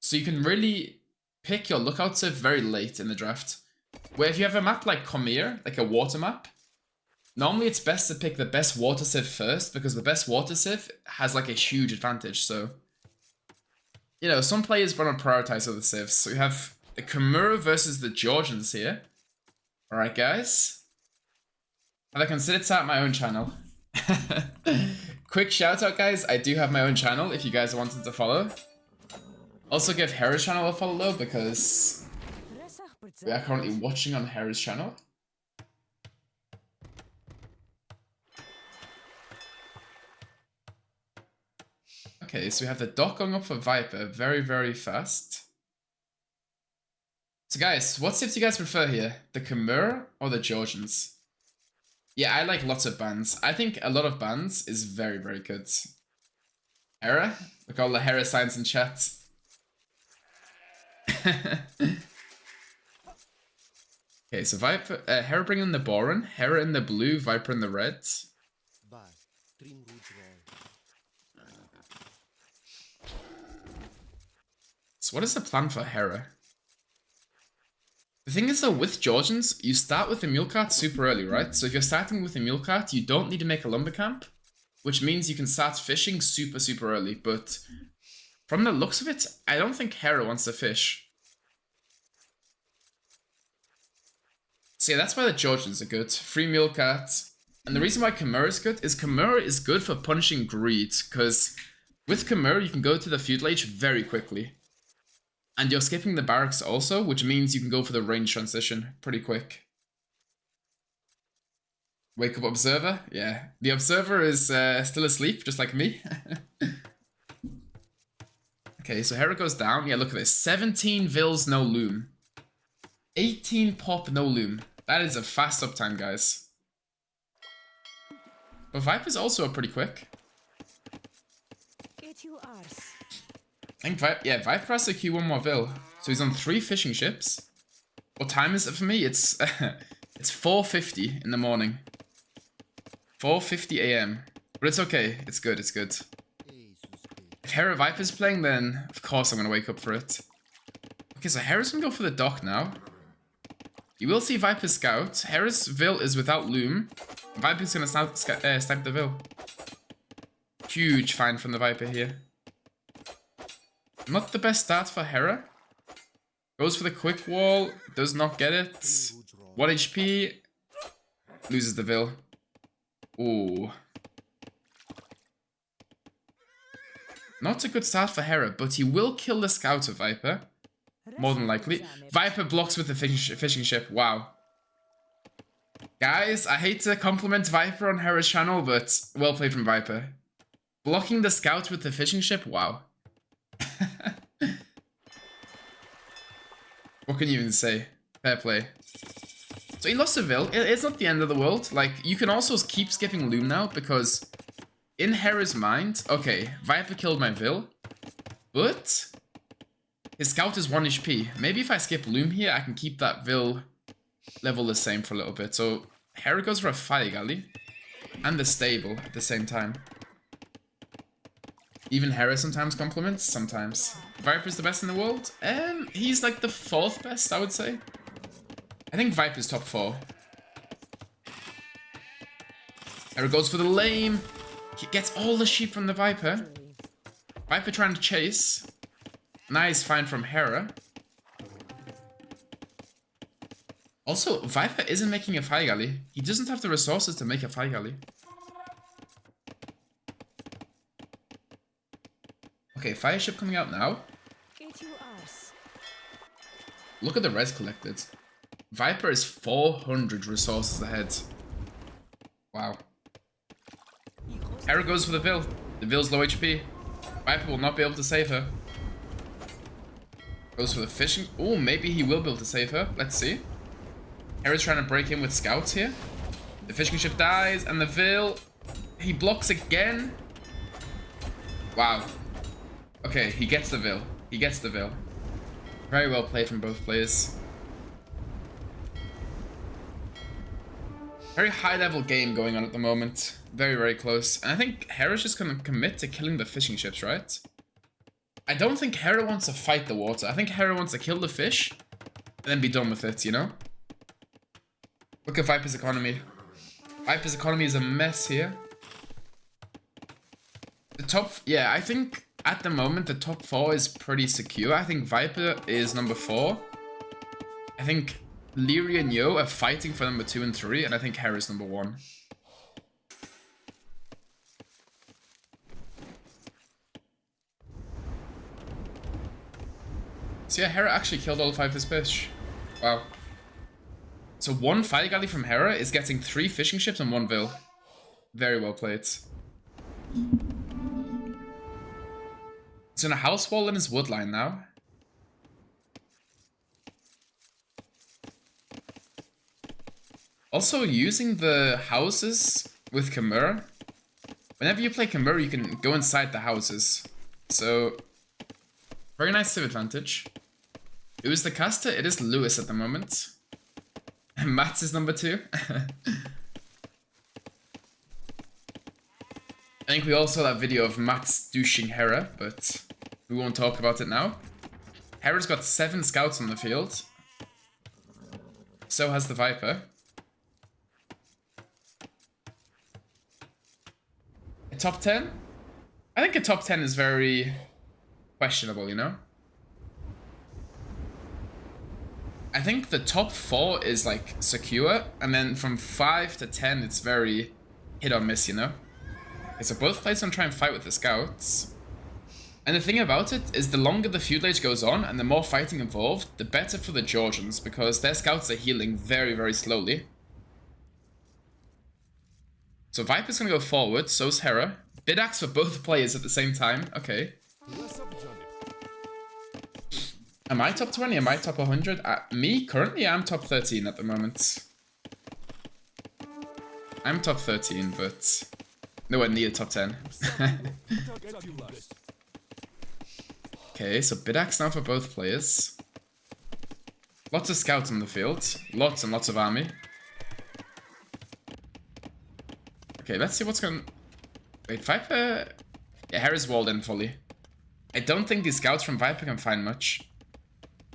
So you can really pick your lookout civ very late in the draft. Where if you have a map like Comir, like a water map, normally it's best to pick the best water civ first, because the best water civ has like a huge advantage. So, you know, some players want to prioritize other civs. So you have the Kimura versus the Georgians here. Alright, guys. Have I considered starting my own channel? Quick shout out, guys. I do have my own channel if you guys wanted to follow. Also give Hera's channel a follow because we are currently watching on Hera's channel. Okay, so we have the dock going up for Viper very, very fast. So guys, what civ do you guys prefer here? The Kimura or the Georgians? Yeah, I like lots of bands. I think a lot of bands is very, very good. Hera? Look, all the Hera signs in chat. Okay, so Viper, Hera bringing in the Boron, Hera in the blue, Viper in the red. So what is the plan for Hera? The thing is though, with Georgians, you start with the mule cart super early, right? So if you're starting with a mule cart, you don't need to make a lumber camp, which means you can start fishing super, super early. But from the looks of it, I don't think Hera wants to fish. So yeah, that's why the Georgians are good. Free mule cart. And the reason why Kimura is good for punishing greed, because with Kimura, you can go to the feudal age very quickly. And you're skipping the barracks also, which means you can go for the range transition pretty quick. Wake up observer? Yeah. The observer is still asleep, just like me. Okay, so Hera goes down. Yeah, look at this. 17 Vils, no loom. 18 pop, no loom. That is a fast uptime, guys. But Viper's also pretty quick. I think Viper has to queue one more Vil. So he's on 3 fishing ships. What time is it for me? It's it's 4:50 in the morning. 4:50 AM. But it's okay. It's good. It's good. If Hera Viper's playing, then of course I'm going to wake up for it. Okay, so Hera's going to go for the dock now. You will see Viper scout. Hera's Vil is without loom. Viper's going to snipe the Vil. Huge find from the Viper here. Not the best start for Hera. Goes for the quick wall. Does not get it. 1 HP. Loses the Vil. Ooh. Not a good start for Hera, but he will kill the scout of Viper. More than likely. Viper blocks with the fishing ship. Wow. Guys, I hate to compliment Viper on Hera's channel, but well played from Viper. Blocking the scout with the fishing ship? Wow. What can you even say? Fair play. So he lost a Vil. It's not the end of the world. Like, you can also keep skipping loom now, because in Hera's mind, okay, Viper killed my Vil, but his scout is 1 HP. Maybe if I skip loom here, I can keep that Vil level the same for a little bit. So Hera goes for a fire galley and the stable at the same time. Even Hera sometimes compliments, sometimes. Viper's the best in the world? He's like the 4th best, I would say. I think Viper's top 4. Hera goes for the lame. He gets all the sheep from the Viper. Viper trying to chase. Nice find from Hera. Also, Viper isn't making a fire galley. He doesn't have the resources to make a fire galley. Okay, fire ship coming out now. Look at the res collected. Viper is 400 resources ahead. Wow. Hera goes for the Vil. The Vil's low HP. Viper will not be able to save her. Goes for the fishing. Oh, maybe he will be able to save her. Let's see. Hera's trying to break in with scouts here. The fishing ship dies, and the Vil, he blocks again. Wow. Okay, he gets the Vil. He gets the Vil. Very well played from both players. Very high level game going on at the moment. Very, very close. And I think Hera's just going to commit to killing the fishing ships, right? I don't think Hera wants to fight the water. I think Hera wants to kill the fish and then be done with it, you know? Look at Viper's economy. Viper's economy is a mess here. The top... Yeah, I think at the moment the top 4 is pretty secure. I think Viper is number 4. I think Leary and Yo are fighting for number 2 and 3. And I think Hera's number 1. So yeah, Hera actually killed all 5 of his fish. Wow. So 1 fire galley from Hera is getting 3 fishing ships and 1 Vil. Very well played. He's gonna house wall in his wood line now. Also, using the houses with Chimera. Whenever you play Chimera, you can go inside the houses. So, very nice civ advantage. Who is the caster? It is Lewis at the moment. Mats is number 2. I think we all saw that video of Mats douching Hera, but we won't talk about it now. Hera's got 7 scouts on the field. So has the Viper. A top 10? I think a top 10 is very questionable, you know? I think the top 4 is like secure, and then from 5 to 10 it's very hit or miss, you know? Okay, so both players want to try and fight with the scouts. And the thing about it is the longer the feudal age goes on and the more fighting involved, the better for the Georgians, because their scouts are healing very, very slowly. So Viper's gonna go forward, so's Hera. Bid axe for both players at the same time, okay. Am I top 20? Am I top 100? Me, currently, I'm top 13 at the moment. I'm top 13, but nowhere near top 10. Okay, so Bidax now for both players. Lots of scouts on the field. Lots and lots of army. Okay, let's see what's going... Wait, Viper... Yeah, Hera's walled in fully. I don't think these scouts from Viper can find much.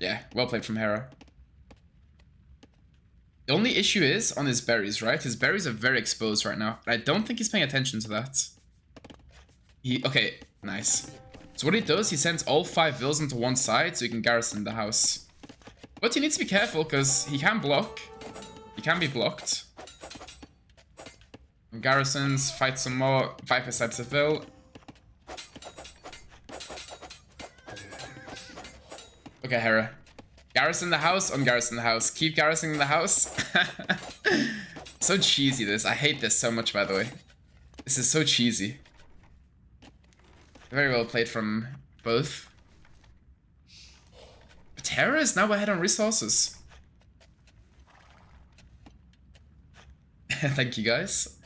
Yeah, well played from Hera. The only issue is on his berries, right? His berries are very exposed right now. I don't think he's paying attention to that. Okay, nice. So what he does, he sends all 5 Vils into one side so he can garrison the house. But he needs to be careful because he can block. He can be blocked. Garrisons, fight some more. Viper sets a Vil. Okay, Hera. Garrison the house, ungarrison the house. Keep garrisoning the house. So cheesy, this. I hate this so much, by the way. This is so cheesy. Very well played from both. But Hera is now ahead on resources. Thank you, guys.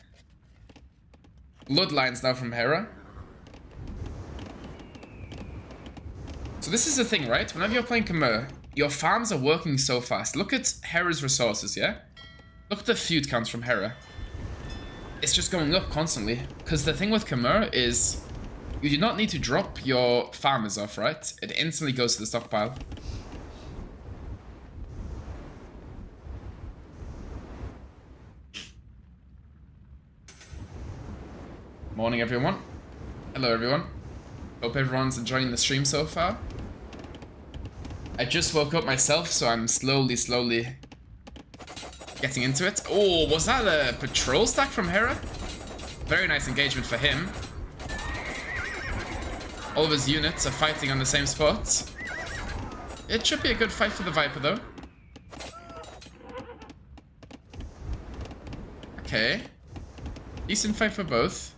Bloodlines now from Hera. So this is the thing, right? Whenever you're playing Chimera, your farms are working so fast. Look at Hera's resources, yeah? Look at the feud counts from Hera. It's just going up constantly. Because the thing with Chimera is you do not need to drop your farmers off, right? It instantly goes to the stockpile. Morning, everyone. Hello, everyone. Hope everyone's enjoying the stream so far. I just woke up myself, so I'm slowly getting into it. Oh, was that a patrol stack from Hera? Very nice engagement for him. All of his units are fighting on the same spot. It should be a good fight for the Viper, though. Okay. Decent fight for both.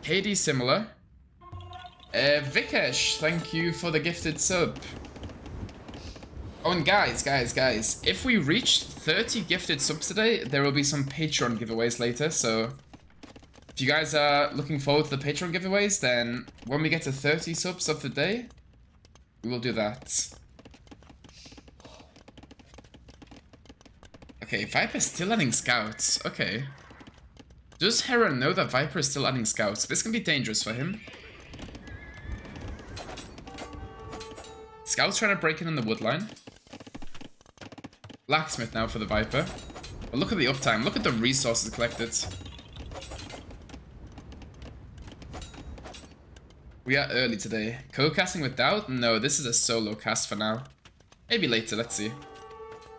KD similar. Vikesh, thank you for the gifted sub. Oh, and guys, if we reach 30 gifted subs today, there will be some Patreon giveaways later, so if you guys are looking forward to the Patreon giveaways, then when we get to 30 subs of the day, we will do that. Okay, Viper's still adding scouts. Okay. Does Hera know that Viper is still adding scouts? This can be dangerous for him. Scouts trying to break in on the wood line. Blacksmith now for the Viper. But look at the uptime. Look at the resources collected. We are early today. Co-casting with Doubt? No, this is a solo cast for now. Maybe later, let's see.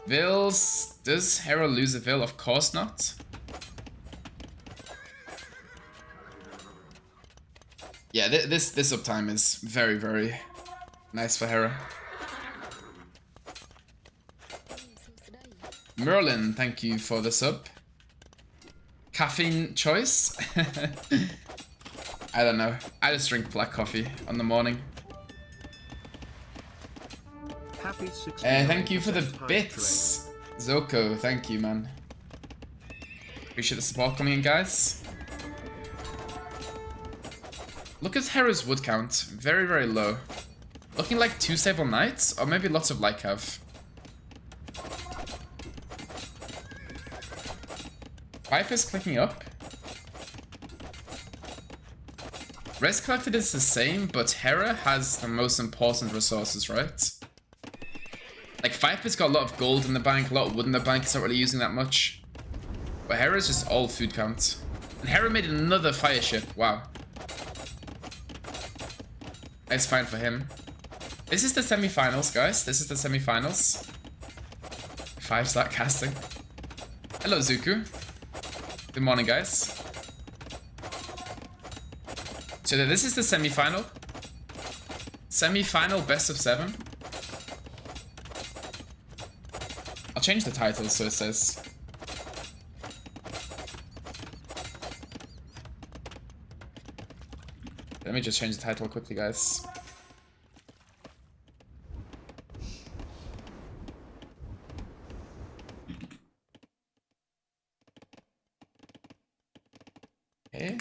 Vills. Does Hera lose a Vill? Of course not. Yeah, this uptime is very, very nice for Hera. Merlin, thank you for the sub. Caffeine choice? I don't know. I just drink black coffee on the morning. Thank you for the bits. Zoko, thank you, man. Appreciate the support coming in, guys. Look at Hera's wood count. Very, very low. Looking like 2 stable knights, or maybe lots of light cav. Viper's clicking up. Res collected is the same, but Hera has the most important resources, right? Like, Viper's got a lot of gold in the bank, a lot of wood in the bank, it's not really using that much. But Hera's just all food count. And Hera made another fire ship, wow. Nice find for him. This is the semifinals, guys. This is the semifinals. 5-star casting. Hello, Zuku. Good morning, guys. So this is the semifinal. Semifinal best of 7. I'll change the title so it says. Let me just change the title quickly, guys. Okay.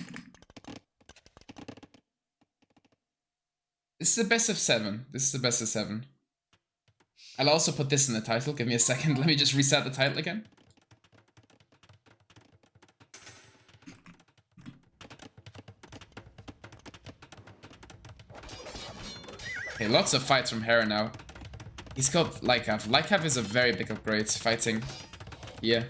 This is the best of 7. This is the best of 7. I'll also put this in the title. Give me a second. Let me just reset the title again. Okay, lots of fights from Hera now. He's got Lycav. Lycav is a very big upgrade fighting here.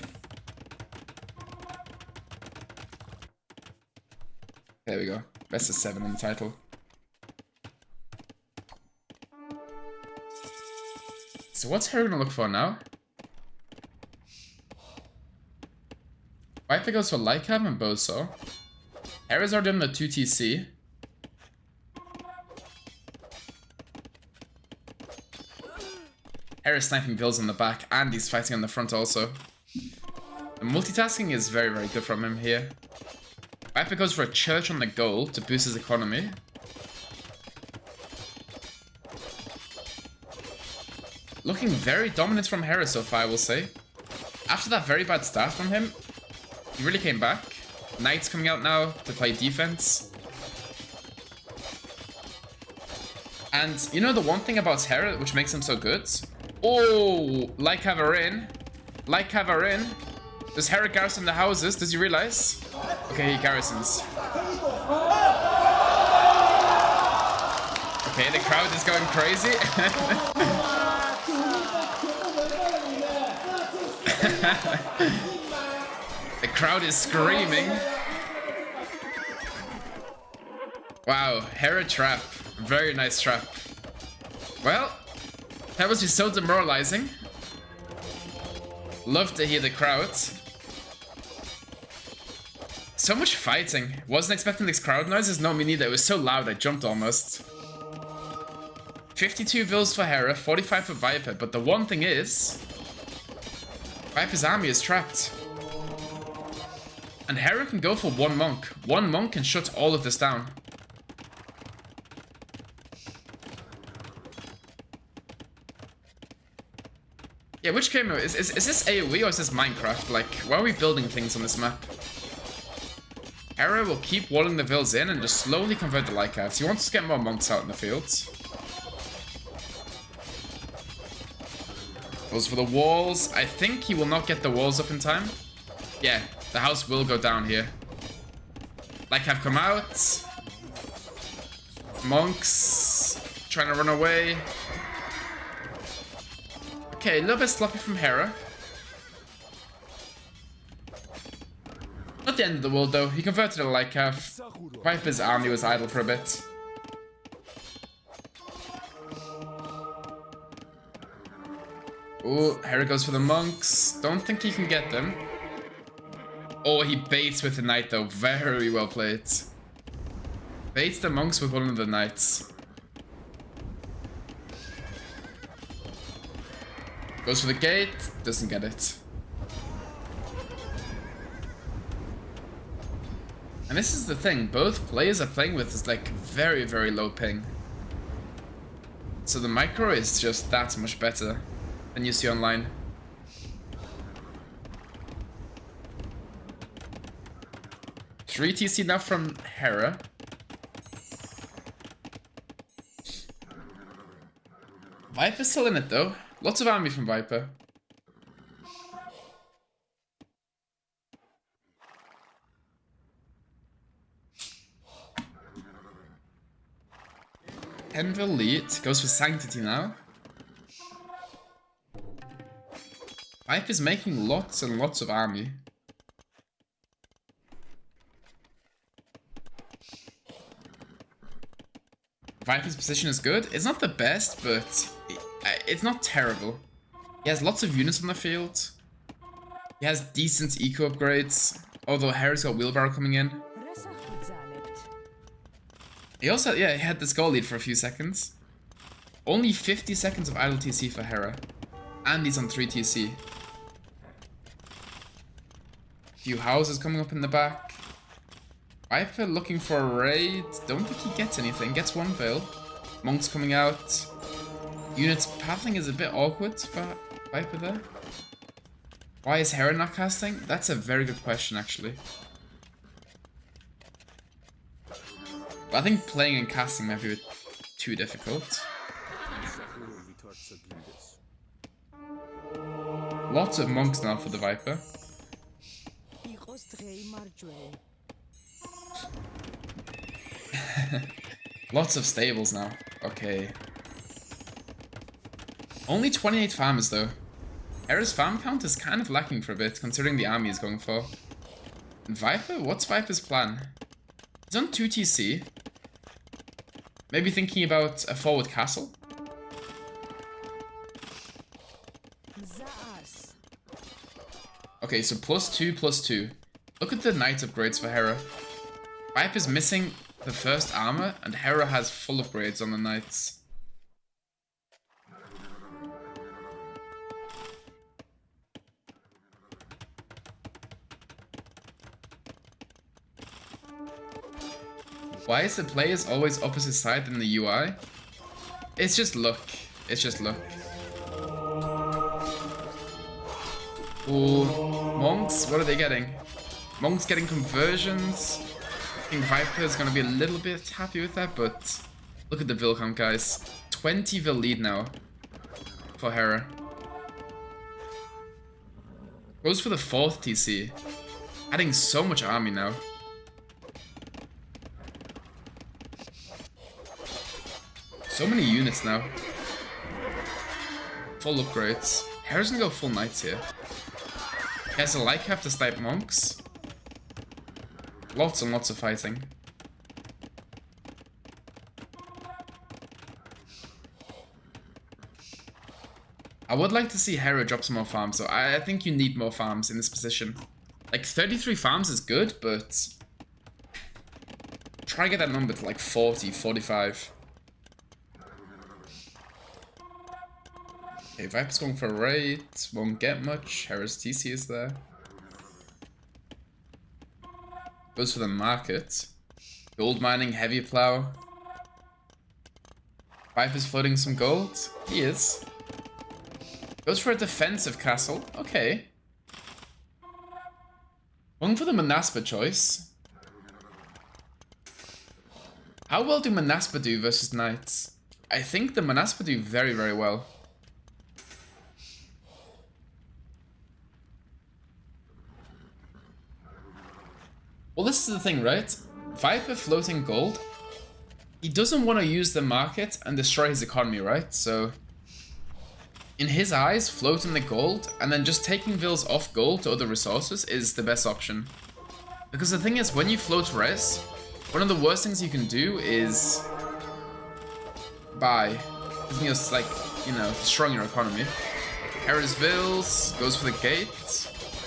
There we go. Best of 7 in the title. So what's Hera gonna look for now? Viper goes for Lycav and Bowsaw. Hera's already on the 2TC. Hera's sniping Vills on the back, and he's fighting on the front also. The multitasking is very, very good from him here. Viper goes for a church on the goal to boost his economy. Looking very dominant from Hera so far, I will say. After that very bad start from him, he really came back. Knights coming out now to play defense. And you know the one thing about Hera which makes him so good? Oh, Lycav are in. Lycav are in. Does Hera garrison the houses? Does he realize? Okay, he garrisons. Okay, the crowd is going crazy. The crowd is screaming. Wow, Hera trap. Very nice trap. Well, that was just so demoralizing. Love to hear the crowd. So much fighting. Wasn't expecting these crowd noises. No, me neither. It was so loud I jumped almost. 52 Vills for Hera, 45 for Viper. But the one thing is, Viper's army is trapped. And Hera can go for one monk. One monk can shut all of this down. Yeah, which game is this AoE or is this Minecraft? Like, why are we building things on this map? Hera will keep walling the Vills in and just slowly convert the Lycavs. He wants to get more monks out in the fields. Goes for the walls. I think he will not get the walls up in time. Yeah, the house will go down here. Lycav come out. Monks trying to run away. Okay, a little bit sloppy from Hera. Not the end of the world though. He converted a light calf. Viper's army was idle for a bit. Oh, Hera goes for the monks. Don't think he can get them. Oh, he baits with the knight though. Very well played. Baits the monks with one of the knights. Goes for the gate. Doesn't get it. And this is the thing. Both players are playing with this like very, very low ping. So the micro is just that much better than you see online. Three TC now from Hera. Viper's still in it though. Lots of army from Viper. Envil lead. Goes for Sanctity now. Viper's making lots and lots of army. Viper's position is good. It's not the best, but it's not terrible. He has lots of units on the field. He has decent eco upgrades, although Hera's got wheelbarrow coming in. He also, yeah, he had this goal lead for a few seconds. Only 50 seconds of idle TC for Hera. And he's on 3 TC. Few houses coming up in the back. Viper looking for a raid. Don't think he gets anything. Gets one veil. Monks coming out. Units pathing is a bit awkward for Viper there. Why is Hera not casting? That's a very good question actually. But I think playing and casting might be a bit too difficult. Lots of monks now for the Viper. Lots of stables now. Okay. Only 28 farmers though. Hera's farm count is kind of lacking for a bit, considering the army is going for. And Viper? What's Viper's plan? He's on 2 TC. Maybe thinking about a forward castle? Okay, so +2/+2. Look at the knight upgrades for Hera. Viper's missing the first armor, and Hera has full upgrades on the knights. Why is the players always opposite side in the UI? It's just luck. It's just luck. Ooh, monks, what are they getting? Monks getting conversions. I think Viper is going to be a little bit happy with that, but look at the Vil count, guys. 20 Vil lead now for Hera. Goes for the 4th TC. Adding so much army now. So many units now. Full upgrades. Hera's gonna go full knights here. He has a Lycaf to snipe monks. Lots and lots of fighting. I would like to see Hera drop some more farms, so I think you need more farms in this position. Like 33 farms is good, but try to get that number to like 40, 45. Okay, Viper's going for a raid. Won't get much. Hera's TC is there. Goes for the market. Gold mining, heavy plow. Viper's floating some gold. He is. Goes for a defensive castle. Okay. Going for the Manaspa choice. How well do Manaspa do versus knights? I think the Manaspa do very, very well. Well, this is the thing, right? Viper floating gold. He doesn't want to use the market and destroy his economy, right? So In his eyes, floating the gold and then just taking vills off gold to other resources is the best option. Because the thing is, when you float res, one of the worst things you can do is buy. Giving us, like, you know, destroying your economy. Hera's vills, goes for the gate,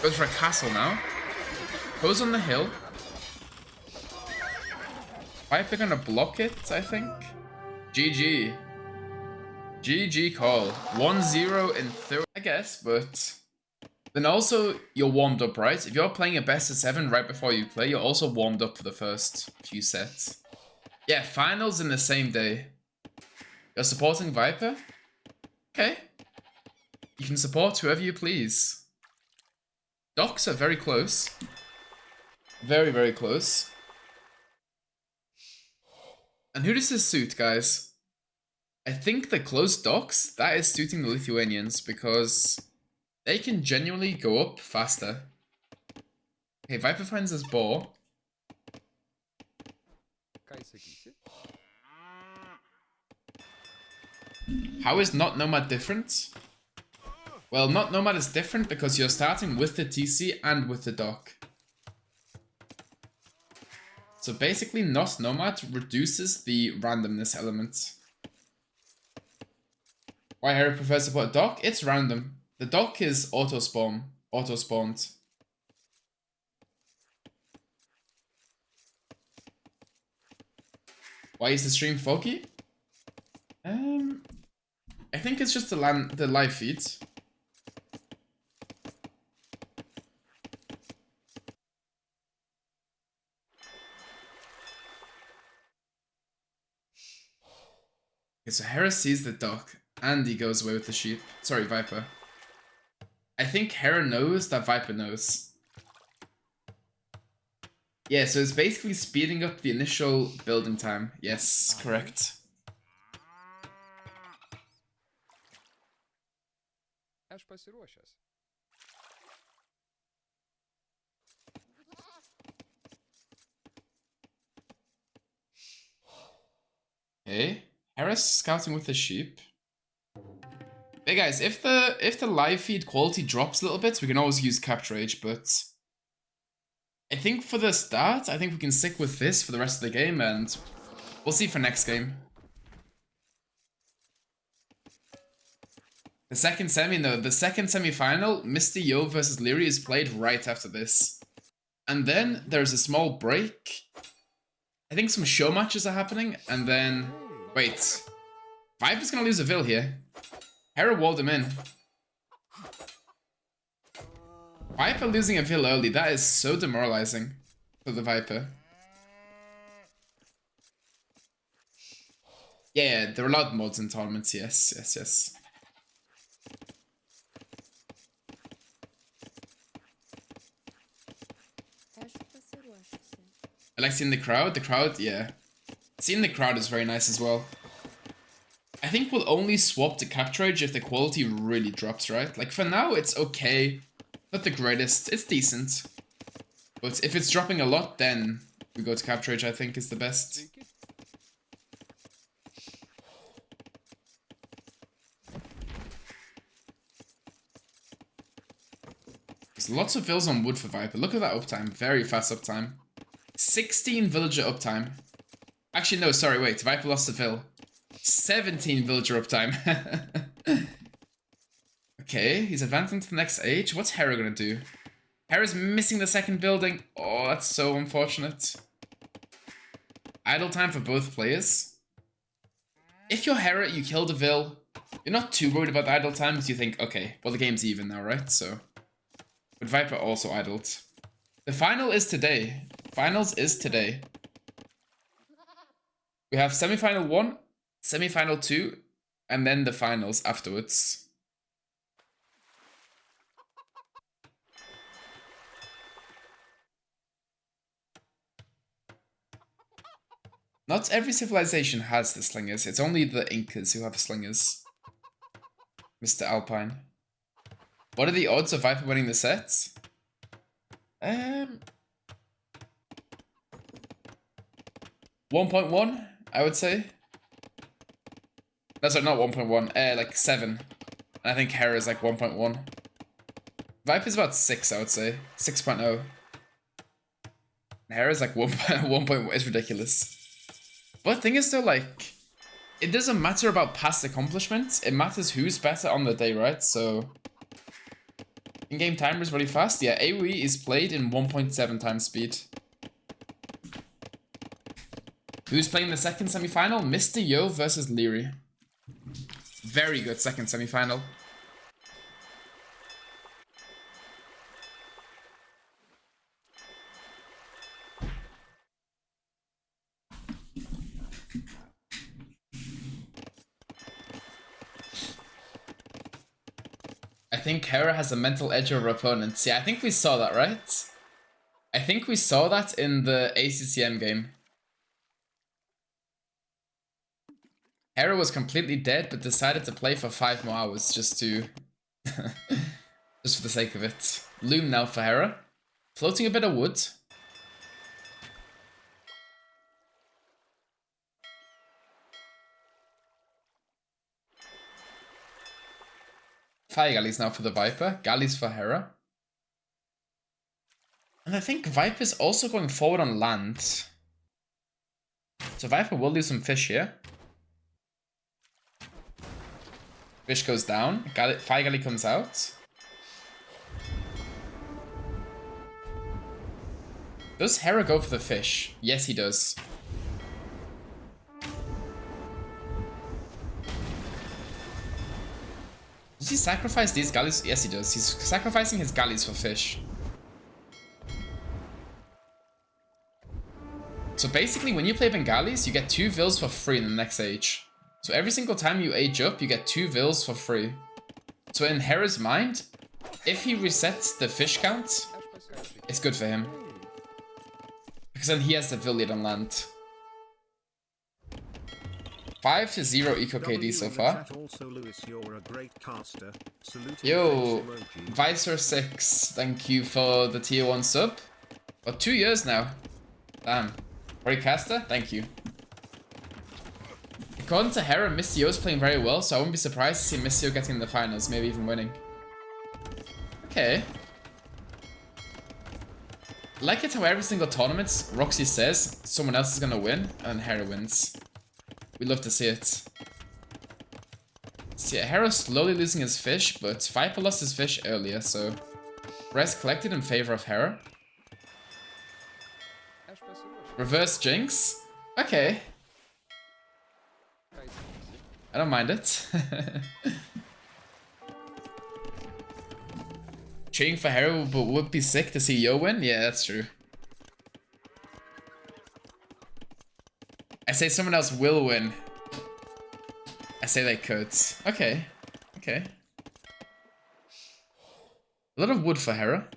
goes for a castle now. Goes on the hill. Viper gonna block it, I think. GG. GG call. 1-0 in third, I guess, but then also you're warmed up, right? If you're playing a best of 7 right before you play, you're also warmed up for the first few sets. Yeah, finals in the same day. You're supporting Viper? Okay. You can support whoever you please. Docks are very close. Very, very close. And who does this suit, guys? I think the close docks, that is suiting the Lithuanians because they can genuinely go up faster. Okay, Viper finds his boar. How is not Nomad different? Well, not Nomad is different because you're starting with the TC and with the dock. So basically, not Nomad reduces the randomness element. Why Hera prefers to put a dock? It's random. The dock is auto-spawned. Why is the stream foggy? I think it's just the live feeds. Okay, so Hera sees the dock, and he goes away with the sheep. Sorry, Viper. I think Hera knows that Viper knows. Yeah, so it's basically speeding up the initial building time. Yes, correct. Okay, Hera's scouting with the sheep. Hey guys, if the live feed quality drops a little bit, we can always use Capture Age, but I think for the start, I think we can stick with this for the rest of the game, and we'll see for next game. The second semi, no, the second semi-final, Misty Yo versus Leary is played right after this. And then there's a small break. I think some show matches are happening, and then... Wait. Viper's gonna lose a Vill here. Hera walled him in. Viper losing a Vill early, that is so demoralizing for the Viper. Yeah, there are a lot of mods in tournaments, yes. I like seeing the crowd, yeah. Seeing the crowd is very nice as well. I think we'll only swap to Capture Age if the quality really drops, right? Like, for now, it's okay. Not the greatest. It's decent. But if it's dropping a lot, then we go to Capture Age, I think, is the best. There's lots of vills on wood for Viper. Look at that uptime. Very fast uptime. 16 villager uptime. Actually, no, sorry, wait. Viper lost a vill. 17 villager uptime. Okay, he's advancing to the next age. What's Hera gonna do? Hera's missing the second building. Oh, that's so unfortunate. Idle time for both players. If you're Hera, you killed a Vill. You're not too worried about the idle time because you think, okay, well, the game's even now, right? So, but Viper also idled. The final is today. Finals is today. We have semifinal 1, semifinal 2, and then the finals afterwards. Not every civilization has the slingers. It's only the Incas who have slingers. Mr. Alpine. What are the odds of Viper winning the set? 1.1, I would say. No, sorry, not 1.1. Like 7.5. I think Hera is like 1.1. Viper's about 6, I would say. 6.0. Hera's like 1.1. It's ridiculous. But the thing is though, like, it doesn't matter about past accomplishments. It matters who's better on the day, right? So, in-game timer is really fast. Yeah, AoE is played in 1.7 times speed. Who's playing the second semi-final? Mr. Yo versus Leary. Very good second semi-final. I think Hera has a mental edge over opponents. Yeah, I think we saw that, right? I think we saw that in the ACCM game. Hera was completely dead, but decided to play for 5 more hours just to... just for the sake of it. Loom now for Hera. Floating a bit of wood. Fire galleys now for the Viper. Galleys for Hera. And I think Viper's also going forward on land. So Viper will lose some fish here. Fish goes down. Fire galley comes out. Does Hera go for the fish? Yes, he does. Does he sacrifice these galleys? Yes, he does. He's sacrificing his galleys for fish. So basically, when you play Bengalis, you get 2 vills for free in the next age. So every single time you age up, you get 2 vills for free. So in Hera's mind, if he resets the fish count, it's good for him. Because then he has the vill lead on land. 5-0 eco KD so far. Yo, Vicer6, thank you for the tier 1 sub. For 2 years now. Damn. Great caster, thank you. According to Hera, Mistio is playing very well, so I wouldn't be surprised to see Mistio getting in the finals, maybe even winning. Okay. Like it how every single tournament, Roxy says someone else is gonna win, and Hera wins. We love to see it. So yeah, Hera's slowly losing his fish, but Viper lost his fish earlier, so rest collected in favor of Hera. Reverse Jinx? Okay. I don't mind it. Cheering for Hera but would be sick to see Yo win? Yeah, that's true. I say someone else will win. I say they could. Okay. Okay. A lot of wood for Hera.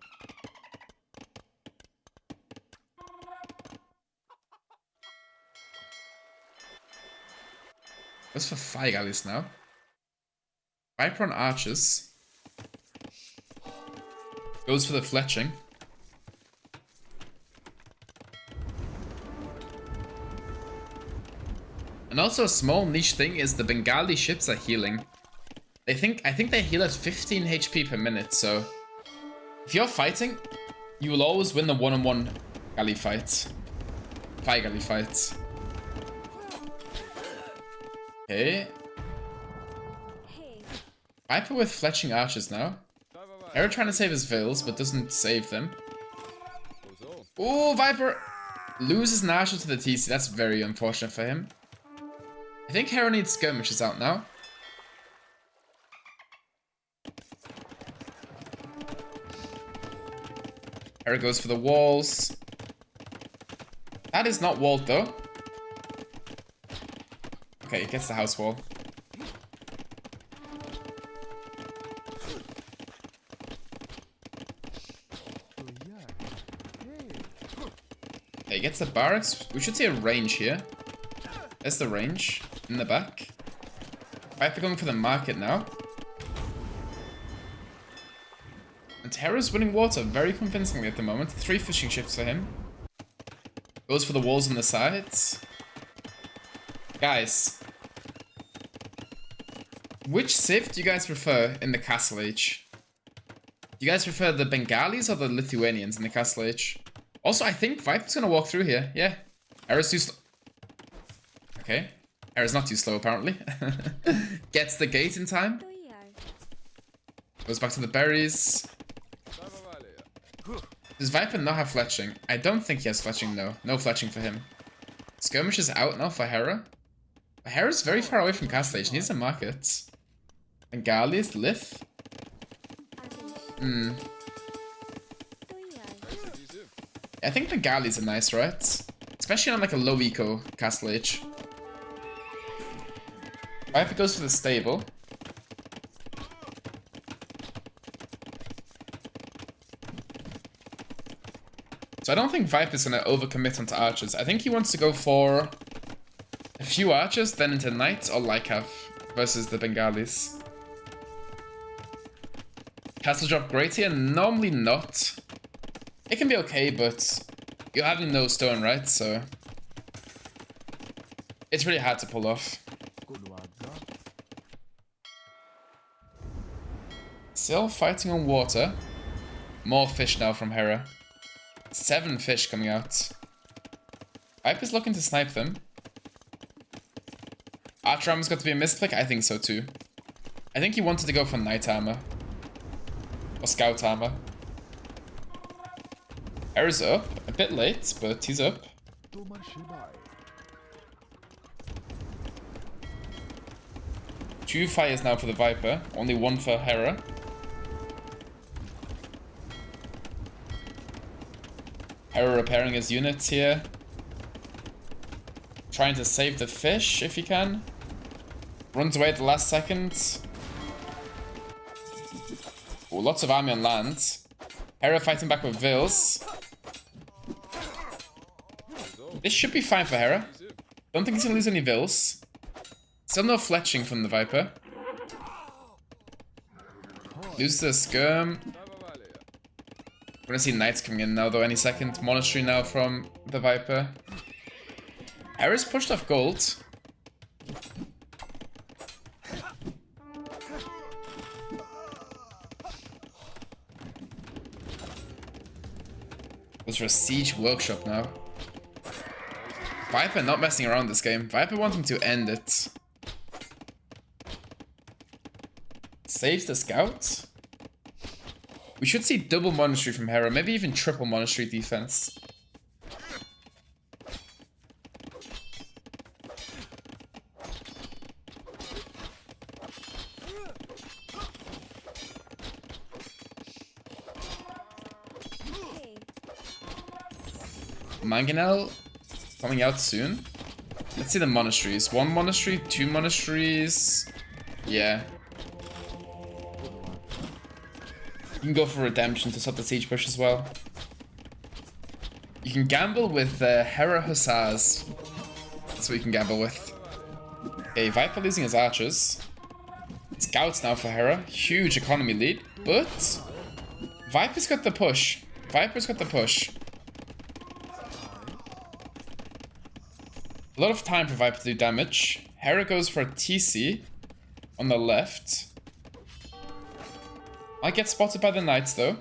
What's for fire galleys now? Viper on archers. Goes for the fletching. And also a small niche thing is the Bengali ships are healing. I think they heal at 15 HP per minute, so if you're fighting, you will always win the one-on-one galley fight. Fire galley fight. Okay. Viper with fletching archers now. Hera trying to save his vills, but doesn't save them. Oh, Viper loses an archer to the TC. That's very unfortunate for him. I think Hera needs skirmishes out now. Hera goes for the walls. That is not walled though. Okay, gets the house wall. Okay, gets the barracks. We should see a range here. There's the range in the back. Viper going for the market now. And Hera's winning water very convincingly at the moment. 3 fishing ships for him. Goes for the walls on the sides. Guys. Which civ do you guys prefer in the Castle Age? Do you guys prefer the Bengalis or the Lithuanians in the Castle Age? Also, I think Viper's gonna walk through here. Yeah. Hera's too slow. Okay. Hera's not too slow, apparently. Gets the gate in time. Goes back to the berries. Does Viper not have fletching? I don't think he has fletching, no. No fletching for him. Skirmish is out now for Hera. Hera's very far away from Castle Age. He needs a market. Bengalis, Lith. I think Bengalis are nice, right? Especially on like a low eco Castle Age. Viper goes for the stable. So I don't think Viper's gonna overcommit onto archers. I think he wants to go for a few archers, then into knights or Lycav versus the Bengalis. Castle drop great here? Normally not. It can be okay, but you're having no stone, right? So it's really hard to pull off. Still fighting on water. More fish now from Hera. 7 fish coming out. Viper's looking to snipe them. Archer armor's got to be a misclick? I think so too. I think he wanted to go for knight armor. Or scout armor. Hera's up. A bit late, but he's up. 2 fires now for the Viper. Only 1 for Hera. Hera repairing his units here. Trying to save the fish if he can. Runs away at the last second. Oh, lots of army on land. Hera fighting back with Vils. This should be fine for Hera. Don't think he's gonna lose any Vils. Still no fletching from the Viper. Lose the skirm. We're gonna see knights coming in now though any second. Monastery now from the Viper. Hera's pushed off gold. Goes for a siege workshop now. Viper not messing around this game. Viper wanting to end it. Saves the scout. We should see double monastery from Hera, maybe even triple monastery defense. Mangonel coming out soon. Let's see the monasteries. 1 monastery, 2 monasteries. Yeah. You can go for redemption to stop the siege push as well. You can gamble with Hera Hussars. That's what you can gamble with. Okay, Viper losing his archers. Scouts now for Hera. Huge economy lead. But Viper's got the push. Viper's got the push. A lot of time for Viper to do damage. Hera goes for a TC on the left. Might get spotted by the knights though.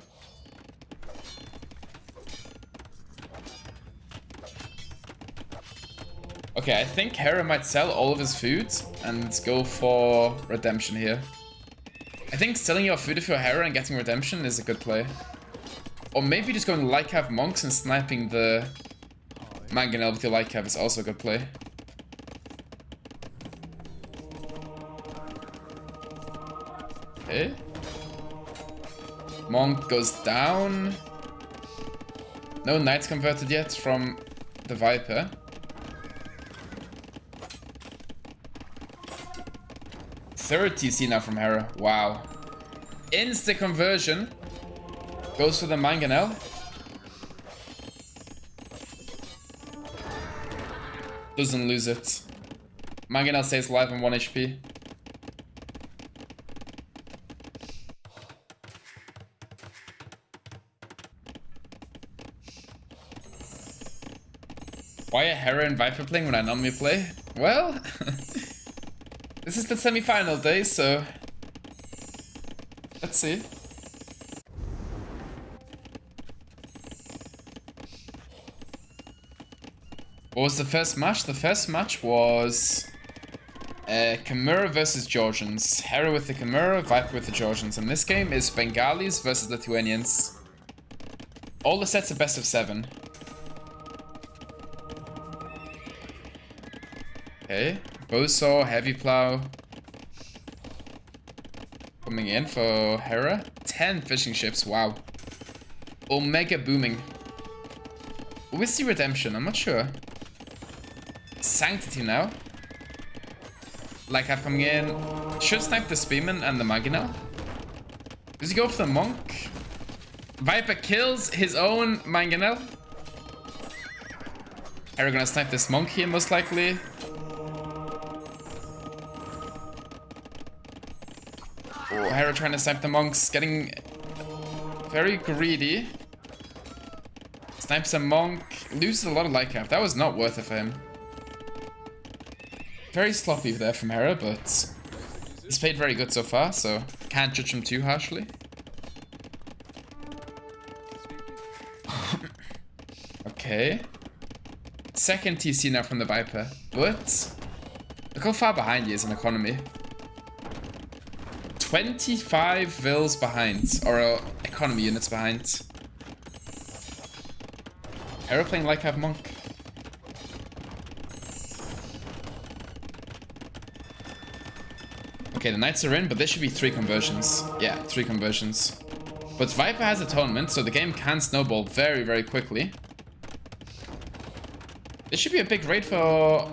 Okay, I think Hera might sell all of his food and go for redemption here. I think selling your food for Hera and getting redemption is a good play. Or maybe just going Lycav monks and sniping the Mangonel with your Lycav is also a good play. Okay. Monk goes down. No knights converted yet from the Viper. Third TC now from Hera. Wow. Insta conversion. Goes for the Mangonel. Doesn't lose it. Mangonel stays alive on 1 HP. Why are Hera and Viper playing when I normally play? Well, This is the semi-final day, so let's see. What was the first match? The first match was Chimera versus Georgians. Hera with the Chimera, Viper with the Georgians. And this game is Bengalis versus Lithuanians. All the sets are best of 7. Okay, Bowsaw, Heavy Plow. Coming in for Hera. 10 fishing ships, wow. Omega booming. What's the redemption? I'm not sure. Sanctity now. Like have coming in. Should snipe the Spearman and the Maginal. Does he go for the Monk? Viper kills his own Mangonel. Hera gonna snipe this Monk here most likely. Oh, Hera trying to snipe the Monks, getting very greedy. Snipes a Monk, loses a lot of light cap. That was not worth it for him. Very sloppy there from Hera, but he's played very good so far, so can't judge him too harshly. Okay. Second TC now from the Viper, but look how far behind he is in economy. 25 vils behind, or economy units behind. Hera playing like a Monk. Okay, the Knights are in, but there should be 3 conversions. Yeah, 3 conversions. But Viper has Atonement, so the game can snowball very, very quickly. This should be a big raid for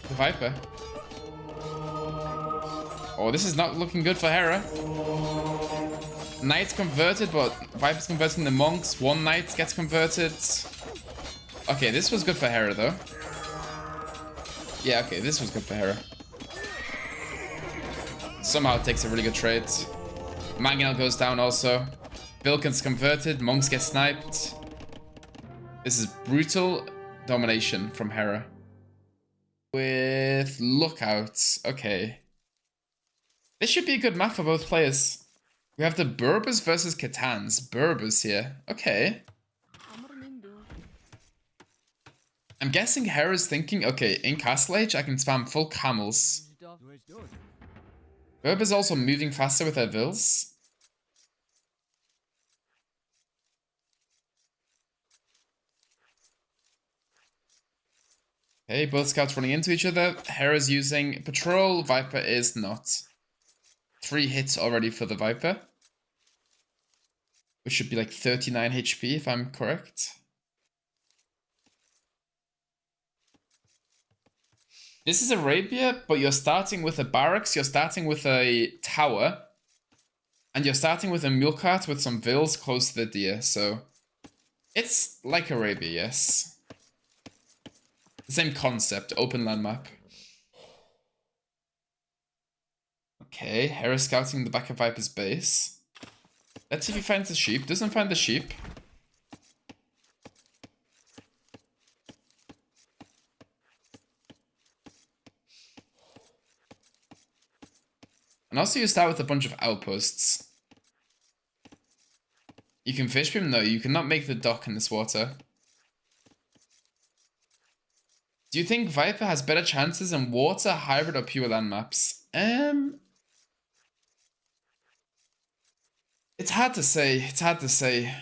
the Viper. Oh, this is not looking good for Hera. Knights converted, but Viper's converting the Monks. 1 Knight gets converted. Okay, this was good for Hera, though. Yeah, okay, this was good for Hera. Somehow it takes a really good trade. Mangonel goes down also. Vilken's converted. Monks get sniped. This is brutal domination from Hera. With lookouts. Okay. This should be a good map for both players. We have the Berbers versus Catans. Berbers here. Okay. I'm guessing Hera's thinking, okay, in Castle Age, I can spam full camels. Berbers also moving faster with their vills. Okay, both scouts running into each other. Hera's using patrol, Viper is not. 3 hits already for the Viper. Which should be like 39 HP if I'm correct. This is Arabia, but you're starting with a barracks, you're starting with a tower, and you're starting with a mule cart with some vills close to the deer, so it's like Arabia, yes. The same concept, open land map. Okay, Hera scouting the back of Viper's base. Let's see if he finds the sheep. Doesn't find the sheep. And also you start with a bunch of outposts. You can fish him? No, you cannot make the dock in this water. Do you think Viper has better chances in water, hybrid, or pure land maps? It's hard to say. It's hard to say.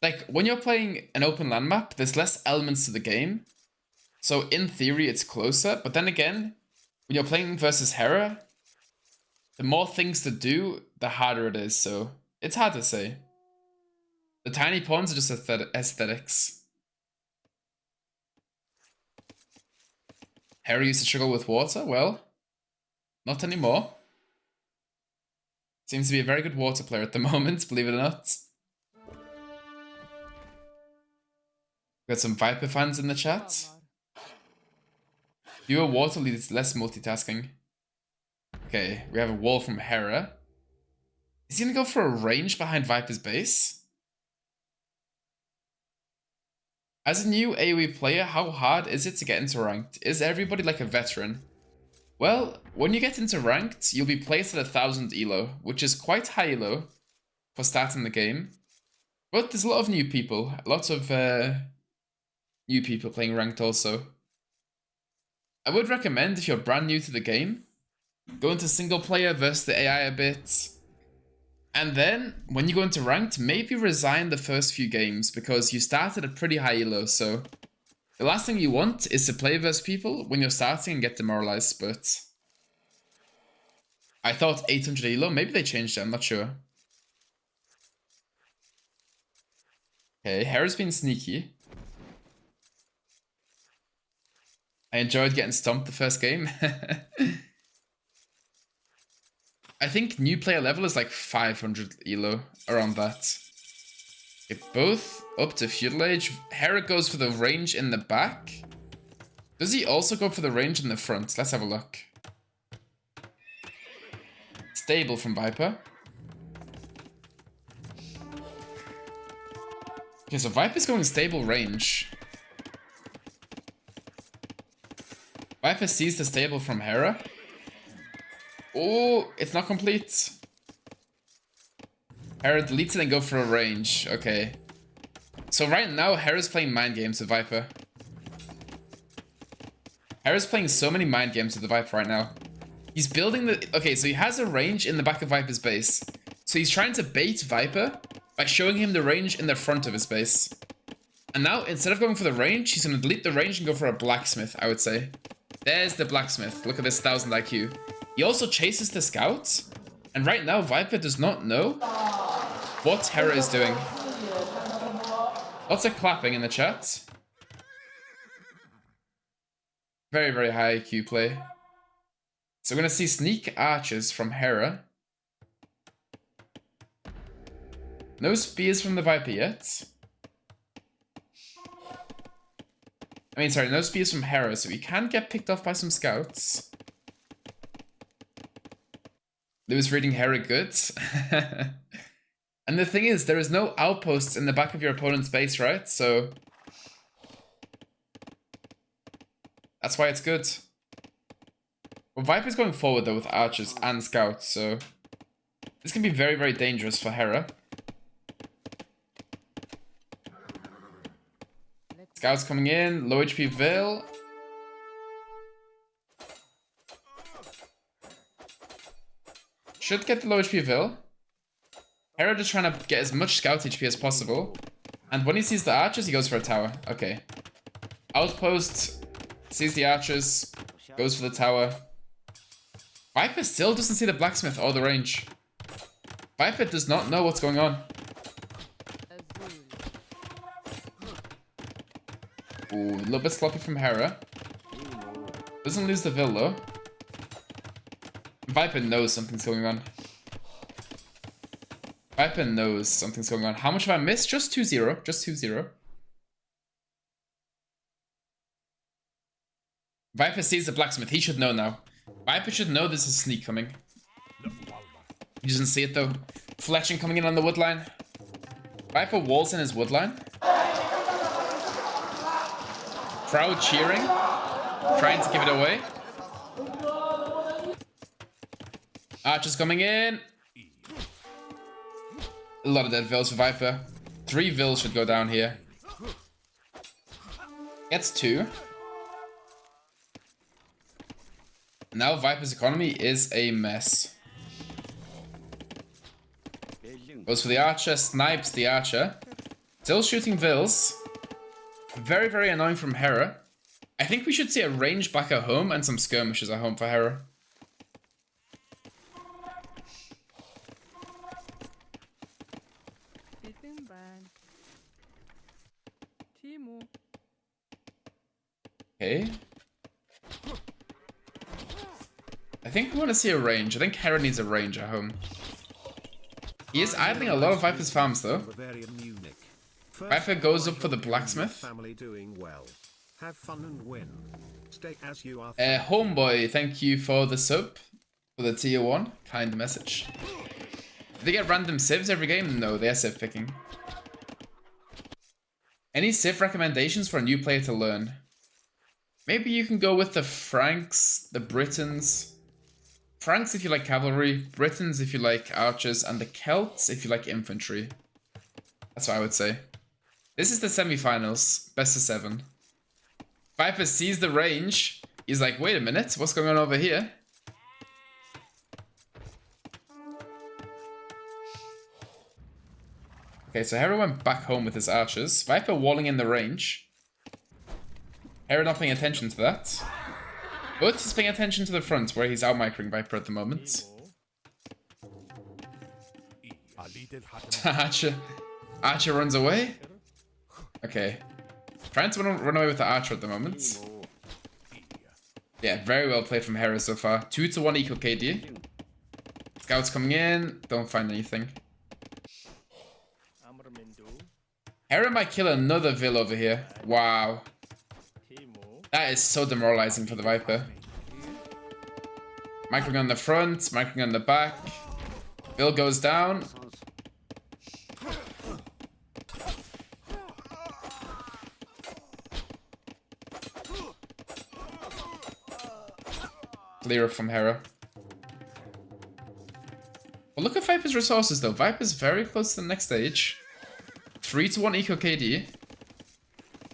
Like, when you're playing an open land map, there's less elements to the game. So, in theory, it's closer. But then again, when you're playing versus Hera, the more things to do, the harder it is. So, it's hard to say. The tiny pawns are just aesthetics. Hera used to struggle with water? Well, not anymore. Seems to be a very good water player at the moment, believe it or not. Got some Viper fans in the chat. Fewer water leads to less multitasking. Okay, we have a wall from Hera. Is he gonna go for a range behind Viper's base? As a new AoE player, how hard is it to get into ranked? Is everybody like a veteran? Well, when you get into ranked, you'll be placed at 1000 elo, which is quite high elo for starting the game. But there's a lot of new people, lots of new people playing ranked also. I would recommend, if you're brand new to the game, go into single player versus the AI a bit. And then, when you go into ranked, maybe resign the first few games, because you started at pretty high elo, so the last thing you want is to play versus people when you're starting and get demoralized, but I thought 800 elo, maybe they changed it, I'm not sure. Okay, Hera's been sneaky. I enjoyed getting stomped the first game. I think new player level is like 500 elo, around that. Okay, both up to Feudal Age. Hera goes for the range in the back. Does he also go for the range in the front? Let's have a look. Stable from Viper. Okay, so Viper's going stable range. Viper sees the stable from Hera. Oh, it's not complete. Hera deletes it and go for a range. Okay. So right now, Hera's playing mind games with Viper. Hera's playing so many mind games with the Viper right now. He's building the... Okay, so he has a range in the back of Viper's base. So he's trying to bait Viper by showing him the range in the front of his base. And now, instead of going for the range, he's going to delete the range and go for a blacksmith, I would say. There's the blacksmith. Look at this 1000 IQ. He also chases the scouts. And right now, Viper does not know what Hera is doing. Lots of clapping in the chat. Very, very high IQ play. So we're going to see sneak archers from Hera. No spears from the Viper yet. I mean, sorry, no spears from Hera, so we can get picked off by some scouts. Lewis reading Hera good. And the thing is, there is no outposts in the back of your opponent's base, right? So that's why it's good. Well, Viper's going forward though with archers and scouts, so this can be very, very dangerous for Hera. Scouts coming in, low HP Veil. Should get the low HP Veil. Hera just trying to get as much scout HP as possible. And when he sees the archers, he goes for a tower. Okay. Outpost sees the archers, goes for the tower. Viper still doesn't see the blacksmith or the range. Viper does not know what's going on. Ooh, a little bit sloppy from Hera. Doesn't lose the Vil though. Viper knows something's going on. Viper knows something's going on. How much have I missed? Just 2-0. Just 2-0. Viper sees the blacksmith. He should know now. Viper should know this is sneak coming. He doesn't see it though. Fletching coming in on the wood line. Viper walls in his wood line. Crowd cheering. Trying to give it away. Archers coming in. A lot of dead Vils for Viper. 3 Vils should go down here. Gets 2. Now Viper's economy is a mess. Goes for the archer, snipes the archer. Still shooting Vils. Very, very annoying from Hera. I think we should see a range back at home and some skirmishes at home for Hera. Okay. I think we want to see a range. I think Hera needs a range at home. He is idling a lot of Viper's farms though. Viper goes up for the blacksmith. Homeboy, thank you for the sub. For the tier 1. Kind message. Do they get random civs every game? No, they are civ picking. Any civ recommendations for a new player to learn? Maybe you can go with the Franks, the Britons. Franks if you like cavalry, Britons if you like archers, and the Celts if you like infantry. That's what I would say. This is the semifinals, best of 7. Viper sees the range. He's like, wait a minute, what's going on over here? Okay, so Hera went back home with his archers. Viper walling in the range. Hera not paying attention to that. But he's paying attention to the front, where he's out-microing Viper at the moment. Archer runs away. Okay. Trying to run away with the archer at the moment. Yeah, very well played from Hera so far. 2-1 equal KD. Scouts coming in. Don't find anything. Hera might kill another Vil over here. Wow. That is so demoralizing for the Viper. Microing on the front, microing on the back. Vil goes down. Clear up from Hera. Well, look at Viper's resources though. Viper's very close to the next stage. 3-1 eco KD.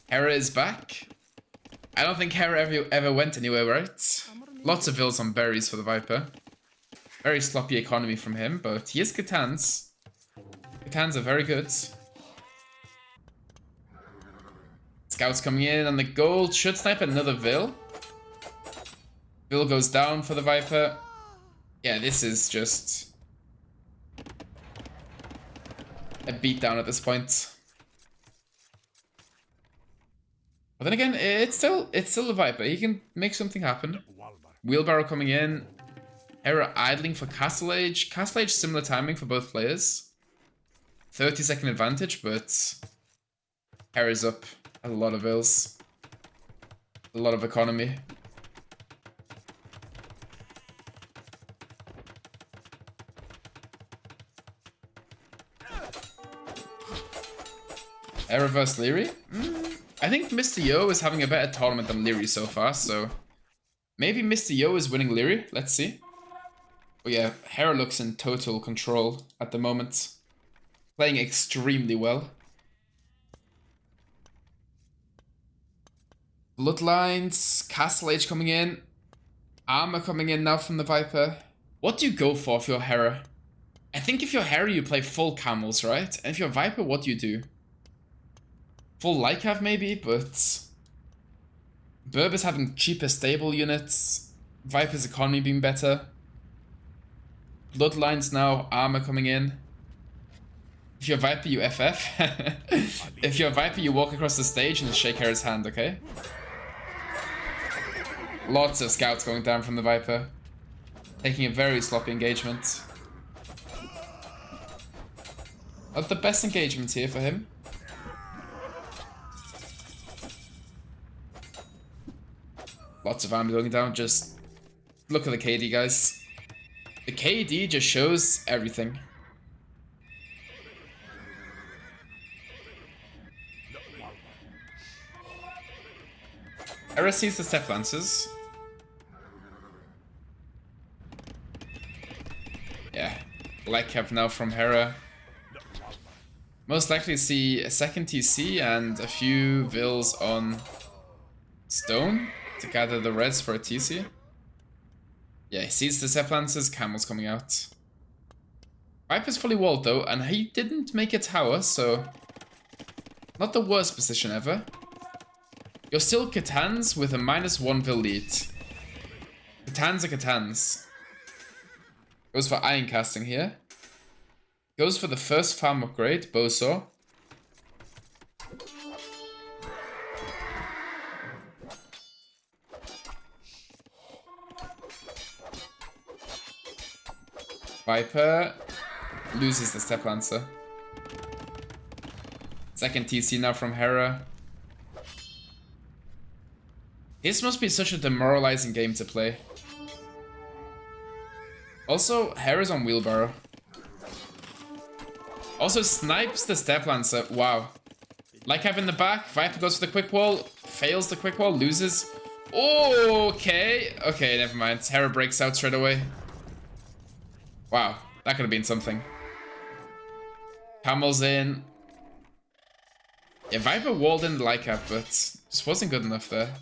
Hera is back. I don't think Hera ever went anywhere, right? Lots of Vils on berries for the Viper. Very sloppy economy from him, but he is Catans. Catans are very good. Scouts coming in on the gold. Should snipe another Vil. Vil goes down for the Viper. Yeah, this is just a beatdown at this point. But then again, it's still a Viper. He can make something happen. Wheelbarrow coming in. Hera idling for Castle Age. Castle Age similar timing for both players. 30-second advantage, but Hera's up a lot of Vils. A lot of economy. Hera vs Leary? I think Mr. Yo is having a better tournament than Leary so far, so maybe Mr. Yo is winning Leary. Let's see. Oh yeah, Hera looks in total control at the moment. Playing extremely well. Bloodlines, Castle Age coming in. Armor coming in now from the Viper. What do you go for if you're Hera? I think if you're Hera, you play full camels, right? And if you're Viper, what do you do? Full Lycav maybe, but Berber's having cheaper stable units. Viper's economy being better. Bloodlines now, armor coming in. If you're Viper, you FF. If you're Viper, you walk across the stage and shake Hera's hand, okay? Lots of scouts going down from the Viper. Taking a very sloppy engagement. Not the best engagement here for him. Lots of army going down, just look at the KD, guys. The KD just shows everything. Hera sees the step lancers. Yeah, black cap now from Hera. Most likely see a second TC and a few Vils on stone to gather the reds for a TC. Yeah, he sees the step lancers, camels coming out. Viper's fully walled though, and he didn't make a tower, so not the worst position ever. You're still Catans with a -1 Vil lead. Catans are Catans. Goes for iron casting here. Goes for the first farm upgrade, Bowsaw. Viper loses the step lancer. Second TC now from Hera. This must be such a demoralizing game to play. Also, Hera's on wheelbarrow. Also snipes the step lancer. Wow. Like having the back, Viper goes for the quick wall, fails the quick wall, loses. Okay. Okay, never mind. Hera breaks out straight away. Wow, that could have been something. Camel's in. Yeah, Viper walled in the Lycav, but just wasn't good enough there.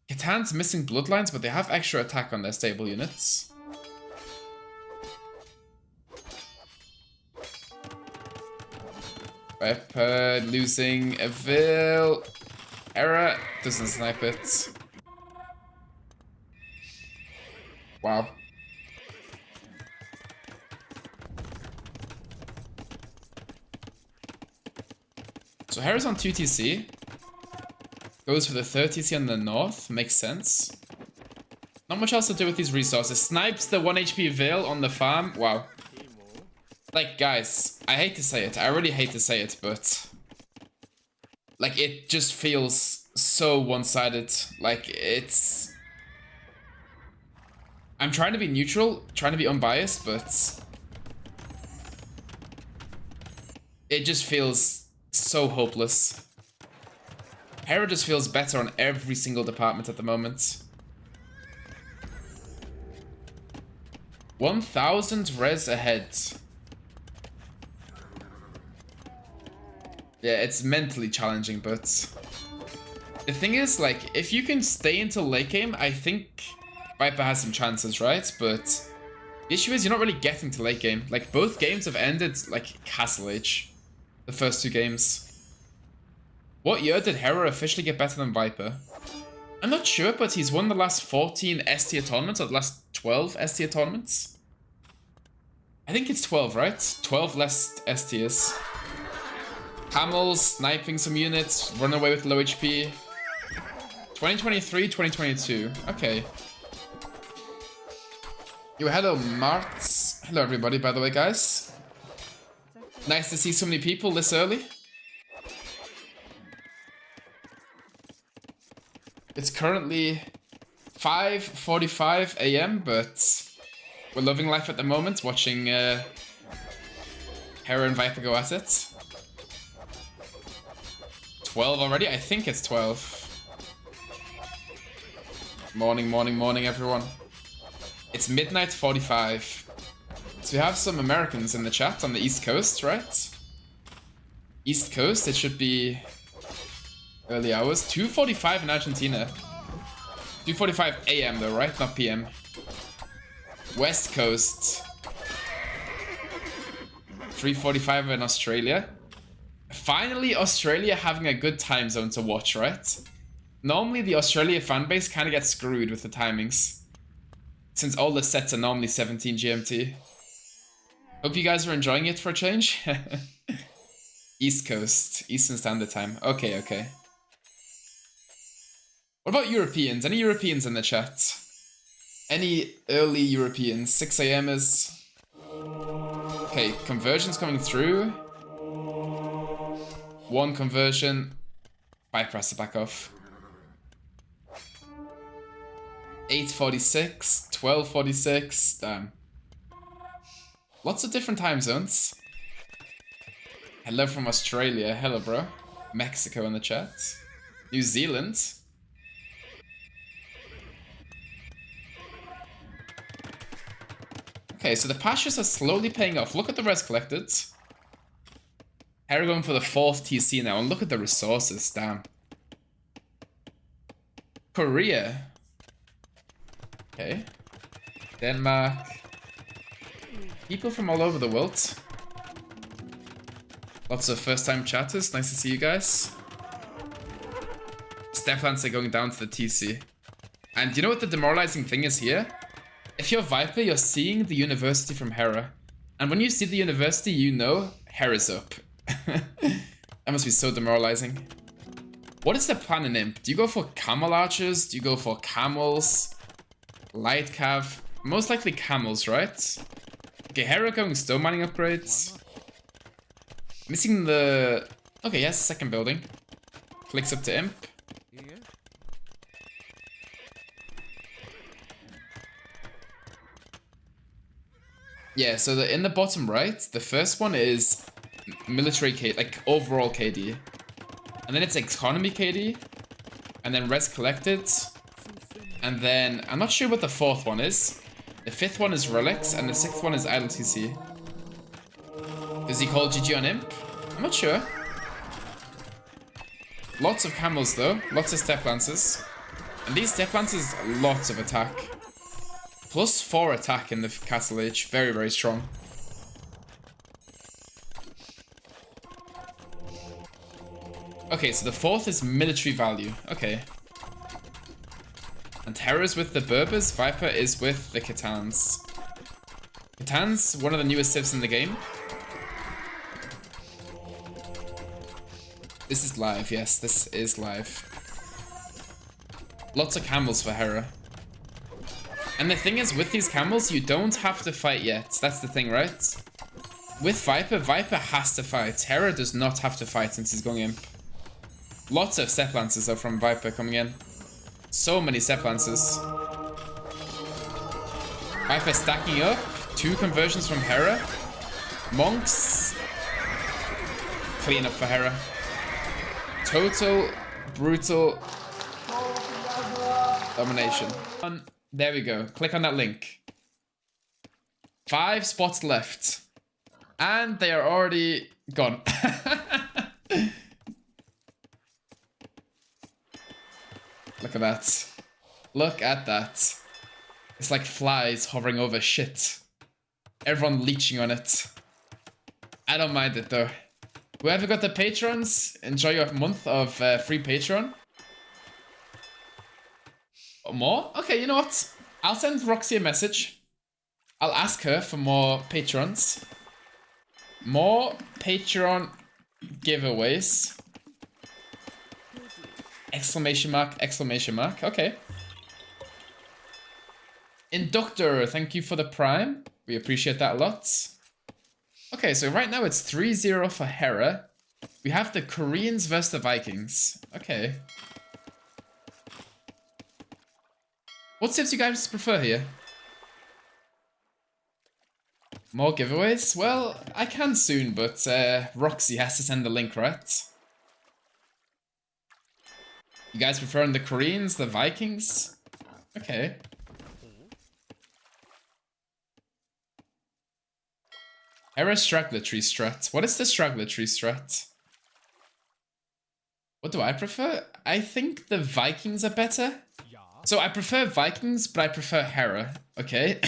Catan's missing bloodlines, but they have extra attack on their stable units. Viper losing a Vil. Hera doesn't snipe it. Wow. So Hera's on 2 TC. Goes for the 3rd TC on the north. Makes sense. Not much else to do with these resources. Snipes the 1 HP Veil on the farm. Wow. Like, guys, I hate to say it. I really hate to say it, but... like, it just feels so one-sided. Like, it's... I'm trying to be neutral, trying to be unbiased, but... it just feels so hopeless. Hera just feels better on every single department at the moment. 1,000 res ahead. Yeah, it's mentally challenging, but... the thing is, like, if you can stay until late game, I think Viper has some chances, right? But the issue is you're not really getting to late game. Like, both games have ended, like, Castle Age. The first 2 games. What year did Hera officially get better than Viper? I'm not sure, but he's won the last 14 S-tier tournaments, or the last 12 S-tier tournaments. I think it's 12, right? 12 less S-tiers. Camels, sniping some units, run away with low HP. 2023, 2022. Okay. Yo, hello, Marts. Hello, everybody, by the way, guys. Nice to see so many people this early. It's currently 5:45 AM, but we're loving life at the moment, watching Hera and Viper go at it. 12 already? I think it's 12. Morning, morning, morning, everyone. It's midnight 45. So we have some Americans in the chat on the East Coast, right? East Coast, it should be early hours. 2:45 in Argentina. 2:45 AM though, right? Not PM. West Coast. 3:45 in Australia. Finally, Australia having a good time zone to watch, right? Normally, the Australia fanbase kind of gets screwed with the timings, since all the sets are normally 17 GMT. Hope you guys are enjoying it for a change. East Coast, Eastern Standard Time. Okay, okay. What about Europeans? Any Europeans in the chat? Any early Europeans? 6 AM is... okay, conversions coming through. 1 conversion. Bypass to back off. 8:46, 12:46. Damn. Lots of different time zones. Hello from Australia. Hello, bro. Mexico in the chat. New Zealand. Okay, so the pastures are slowly paying off. Look at the res collected. Hera going for the 4th TC now, and look at the resources. Damn. Korea. Okay. Denmark. People from all over the world. Lots of first-time chatters. Nice to see you guys. Steplands are going down to the TC. And you know what the demoralizing thing is here? If you're Viper, you're seeing the university from Hera. And when you see the university, you know Hera's up. That must be so demoralizing. What is the plan in Imp? Do you go for camel archers? Do you go for camels? Light cav? Most likely camels, right? Okay, Hera going stone mining upgrades. Missing the... okay, yes, second building. Clicks up to Imp. Yeah, so in the bottom right, the first one is military KD, like overall KD. And then it's economy KD. And then res collected. And then, I'm not sure what the fourth one is. The fifth one is relics, and the sixth one is idle TC. Does he call GG on imp? I'm not sure. Lots of camels though, lots of step lances. And these step lances, lots of attack. +4 attack in the castle age, very, very strong. Okay, so the fourth is military value, okay. And Hera's with the Berbers, Viper is with the Khitans. Khitans, one of the newest civs in the game. This is live, yes, this is live. Lots of camels for Hera. And the thing is, with these camels, you don't have to fight yet. That's the thing, right? With Viper, Viper has to fight. Hera does not have to fight since he's going imp. Lots of step lances though from Viper coming in. So many step lances. Viper stacking up. 2 conversions from Hera. Monks. Clean up for Hera. Total brutal domination. There we go. Click on that link. 5 spots left. And they are already gone. Look at that. Look at that. It's like flies hovering over shit. Everyone leeching on it. I don't mind it though. Whoever got the patrons, enjoy your month of free Patreon. More? Okay, you know what? I'll send Roxy a message. I'll ask her for more patrons. More Patreon giveaways. Exclamation mark, exclamation mark. Okay. Inductor, thank you for the prime. We appreciate that a lot. Okay, so right now it's 3-0 for Hera. We have the Koreans versus the Vikings. Okay. What civs do you guys prefer here? More giveaways? Well, I can soon, but Roxy has to send the link, right? You guys preferring the Koreans, the Vikings? Okay. Hera straggler tree strat. What is the straggler tree strat? What do I prefer? I think the Vikings are better. So I prefer Vikings, but I prefer Hera. Okay.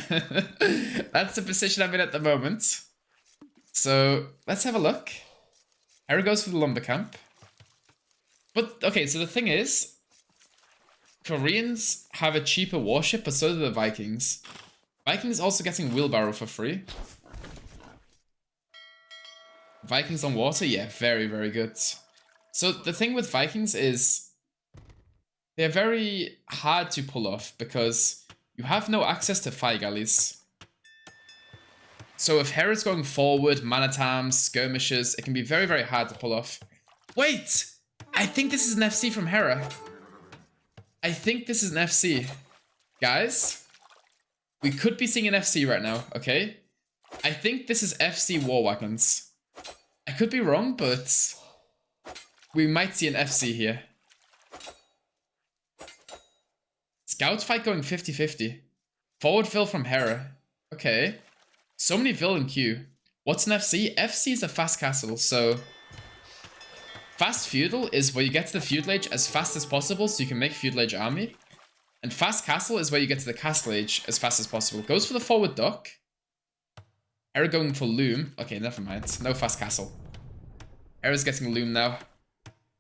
That's the position I'm in at the moment. So let's have a look. Hera goes for the lumber camp. But, okay, so the thing is, Koreans have a cheaper warship, but so do the Vikings. Vikings also getting wheelbarrow for free. Vikings on water, yeah, very, very good. So the thing with Vikings is, they're very hard to pull off, because you have no access to fire galleys. So if Hera's going forward, man-at-arms, skirmishes, it can be very, very hard to pull off. Wait! I think this is an FC from Hera. I think this is an FC. Guys, we could be seeing an FC right now, okay? I think this is FC war wagons. I could be wrong, but we might see an FC here. Scout fight going 50-50. Forward fill from Hera. Okay. So many fill in queue. What's an FC? FC is a fast castle, so... Fast feudal is where you get to the feudal age as fast as possible so you can make feudal age army. And fast castle is where you get to the castle age as fast as possible. Goes for the forward dock. Hera going for loom. Okay, never mind. No fast castle. Hera's getting loom now.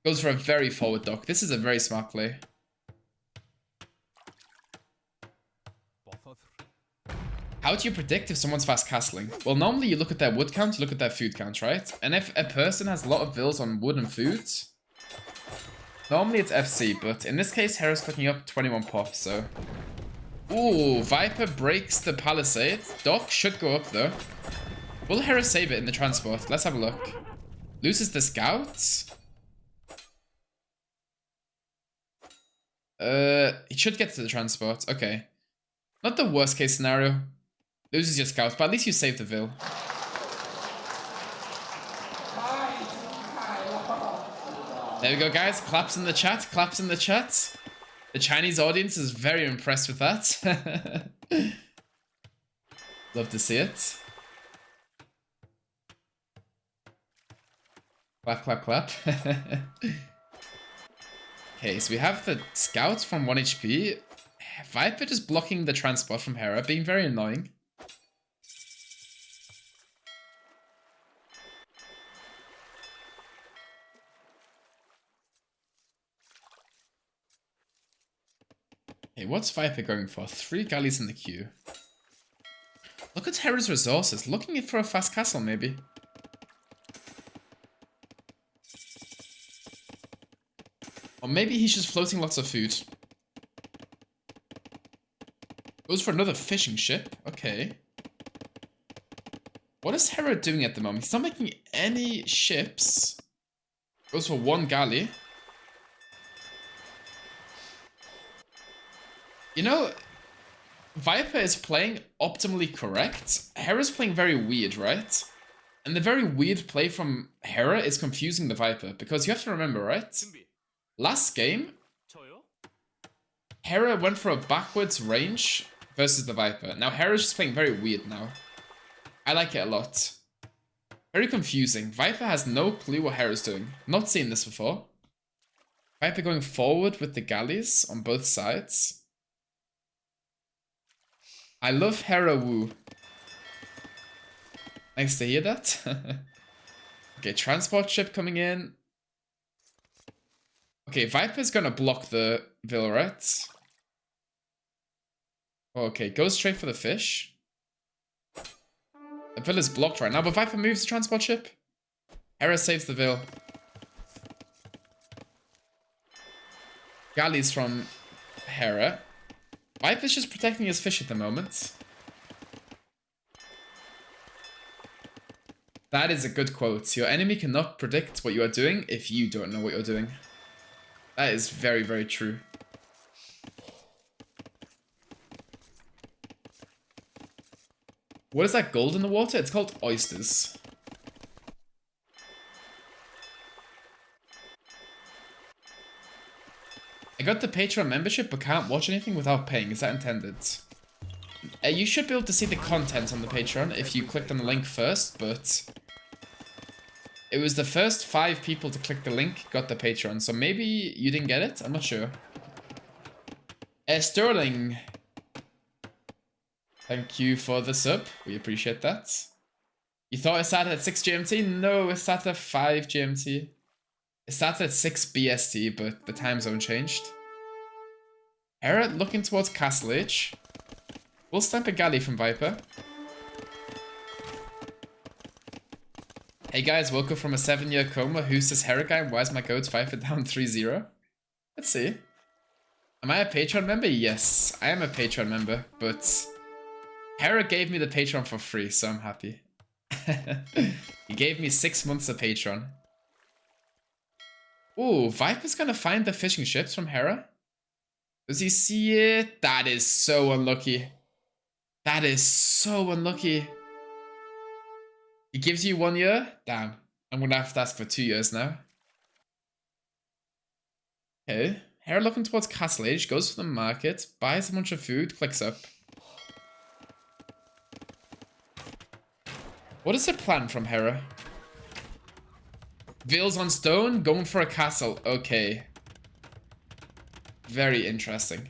Goes for a very forward dock. This is a very smart play. How do you predict if someone's fast castling? Well, normally you look at their wood count, you look at their food count, right? And if a person has a lot of vills on wood and food, normally it's FC, but in this case, Hera's clicking up 21 pop, so... Ooh, Viper breaks the palisade. Dock should go up, though. Will Hera save it in the transport? Let's have a look. Loses the scouts? He should get to the transport. Okay. Not the worst case scenario. Loses your scouts, but at least you saved the Vil. There we go, guys. Claps in the chat. Claps in the chat. The Chinese audience is very impressed with that. Love to see it. Clap, clap, clap. Okay, so we have the scouts from 1 HP. Viper just blocking the transport from Hera, being very annoying. Okay, what's Viper going for? 3 galleys in the queue. Look at Hera's resources. Looking for a fast castle, maybe. Or maybe he's just floating lots of food. Goes for another fishing ship. Okay. What is Hera doing at the moment? He's not making any ships. Goes for 1 galley. You know, Viper is playing optimally correct. Hera's playing very weird, right? And the very weird play from Hera is confusing the Viper. Because you have to remember, right? Last game, Hera went for a backwards range versus the Viper. Now Hera's just playing very weird now. I like it a lot. Very confusing. Viper has no clue what Hera's doing. Not seen this before. Viper going forward with the galleys on both sides. I love Hera Woo. Nice to hear that. Okay, transport ship coming in. Okay, Viper's gonna block the Villarets. Okay, go straight for the fish. The Villa's blocked right now, but Viper moves the transport ship. Hera saves the Vill. Galleys from Hera. Viper's just protecting his fish at the moment. That is a good quote. Your enemy cannot predict what you are doing if you don't know what you're doing. That is very, very true. What is that gold in the water? It's called oysters. I got the Patreon membership but can't watch anything without paying. Is that intended? You should be able to see the content on the Patreon if you clicked on the link first, but it was the first 5 people to click the link got the Patreon, so maybe you didn't get it? I'm not sure. Sterling, thank you for the sub. We appreciate that. You thought it started at 6 GMT? No, it started at 5 GMT. It started at 6 BST, but the time zone changed. Hera looking towards Castle Age. We'll stamp a galley from Viper. Hey guys, woke up from a 7-year coma. Who's this Hera guy? Why is my goat Viper down 3-0? Let's see. Am I a Patreon member? Yes, I am a Patreon member, but Hera gave me the Patreon for free, so I'm happy. He gave me 6 months of Patreon. Ooh, Viper's gonna find the fishing ships from Hera. Does he see it? That is so unlucky. That is so unlucky. He gives you 1 year? Damn. I'm gonna have to ask for 2 years now. Okay. Hera looking towards Castle Age, goes for the market, buys a bunch of food, clicks up. What is the plan from Hera? Veils on stone, going for a castle. Okay. Very interesting.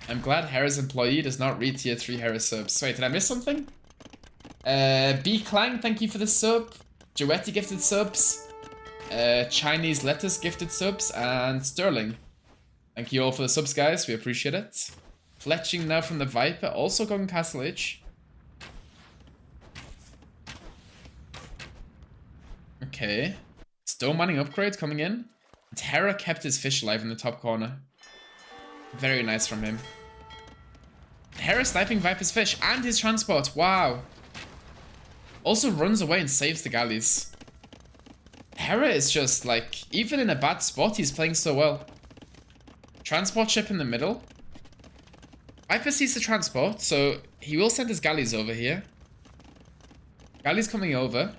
I'm glad Hera's employee does not read tier 3 Hera subs. Wait, did I miss something? B Clang, thank you for the sub. Duetti gifted subs. Chinese Letters gifted subs. And Sterling. Thank you all for the subs, guys. We appreciate it. Fletching now from the Viper, also going Castle Age. Okay. Stone mining upgrade coming in. Hera kept his fish alive in the top corner. Very nice from him. Hera sniping Viper's fish and his transport. Wow. Also runs away and saves the galleys. Hera is just like, even in a bad spot, he's playing so well. Transport ship in the middle. Viper sees the transport, so he will send his galleys over here. Galley's coming over.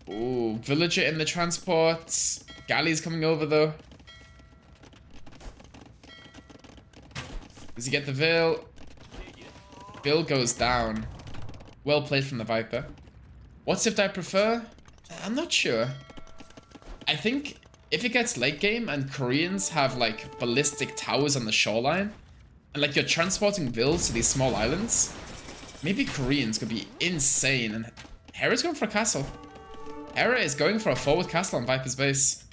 Ooh, villager in the transport. Galley's coming over though. Does he get the Vil? Vil goes down. Well played from the Viper. What Civ do I prefer? I'm not sure. I think if it gets late game and Koreans have like ballistic towers on the shoreline, and like you're transporting Vils to these small islands, maybe Koreans could be insane. And Hera's going for a castle. Hera is going for a forward castle on Viper's base.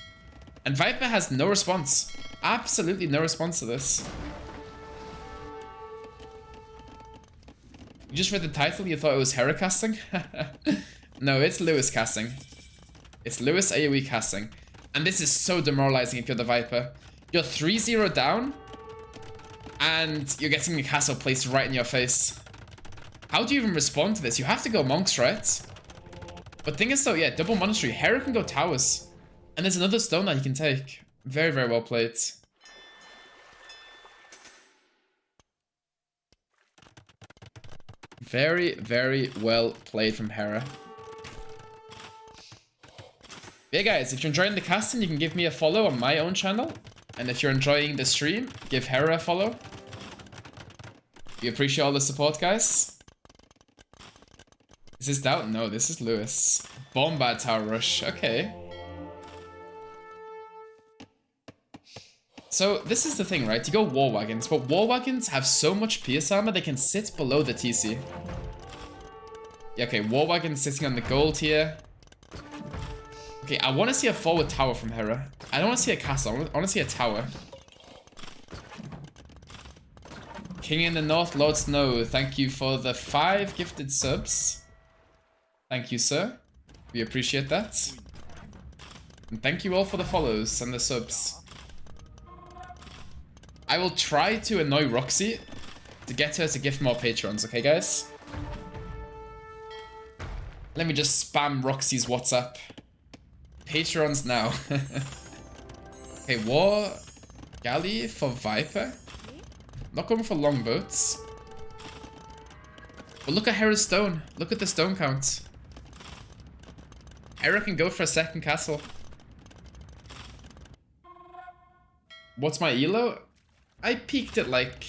And Viper has no response. Absolutely no response to this. You just read the title, you thought it was Hera casting? No, it's Lewis casting. It's Lewis AoE casting. And this is so demoralizing if you're the Viper. You're 3-0 down, and you're getting a castle placed right in your face. How do you even respond to this? You have to go monks, right? But thing is though, yeah, double monastery. Hera can go towers. And there's another stone that he can take. Very, very well played. Very, very well played from Hera. Yeah, guys, if you're enjoying the casting, you can give me a follow on my own channel. And if you're enjoying the stream, give Hera a follow. We appreciate all the support, guys. Is this Doubt? No, this is Lewis. Bombard Tower Rush. Okay. So, this is the thing, right? You go War Wagons, but War Wagons have so much pierce armor, they can sit below the TC. Yeah, okay, War Wagons sitting on the gold here. Okay, I want to see a forward tower from Hera. I don't want to see a castle, I want to see a tower. King in the North, Lord Snow, thank you for the 5 gifted subs. Thank you, sir. We appreciate that. And thank you all for the follows and the subs. I will try to annoy Roxy to get her to gift more patrons, okay, guys? Let me just spam Roxy's WhatsApp. Patrons now. Okay, War Galley for Viper. Not going for longboats. But look at Hera's stone. Look at the stone count. Hera can go for a second castle. What's my elo? I peaked at like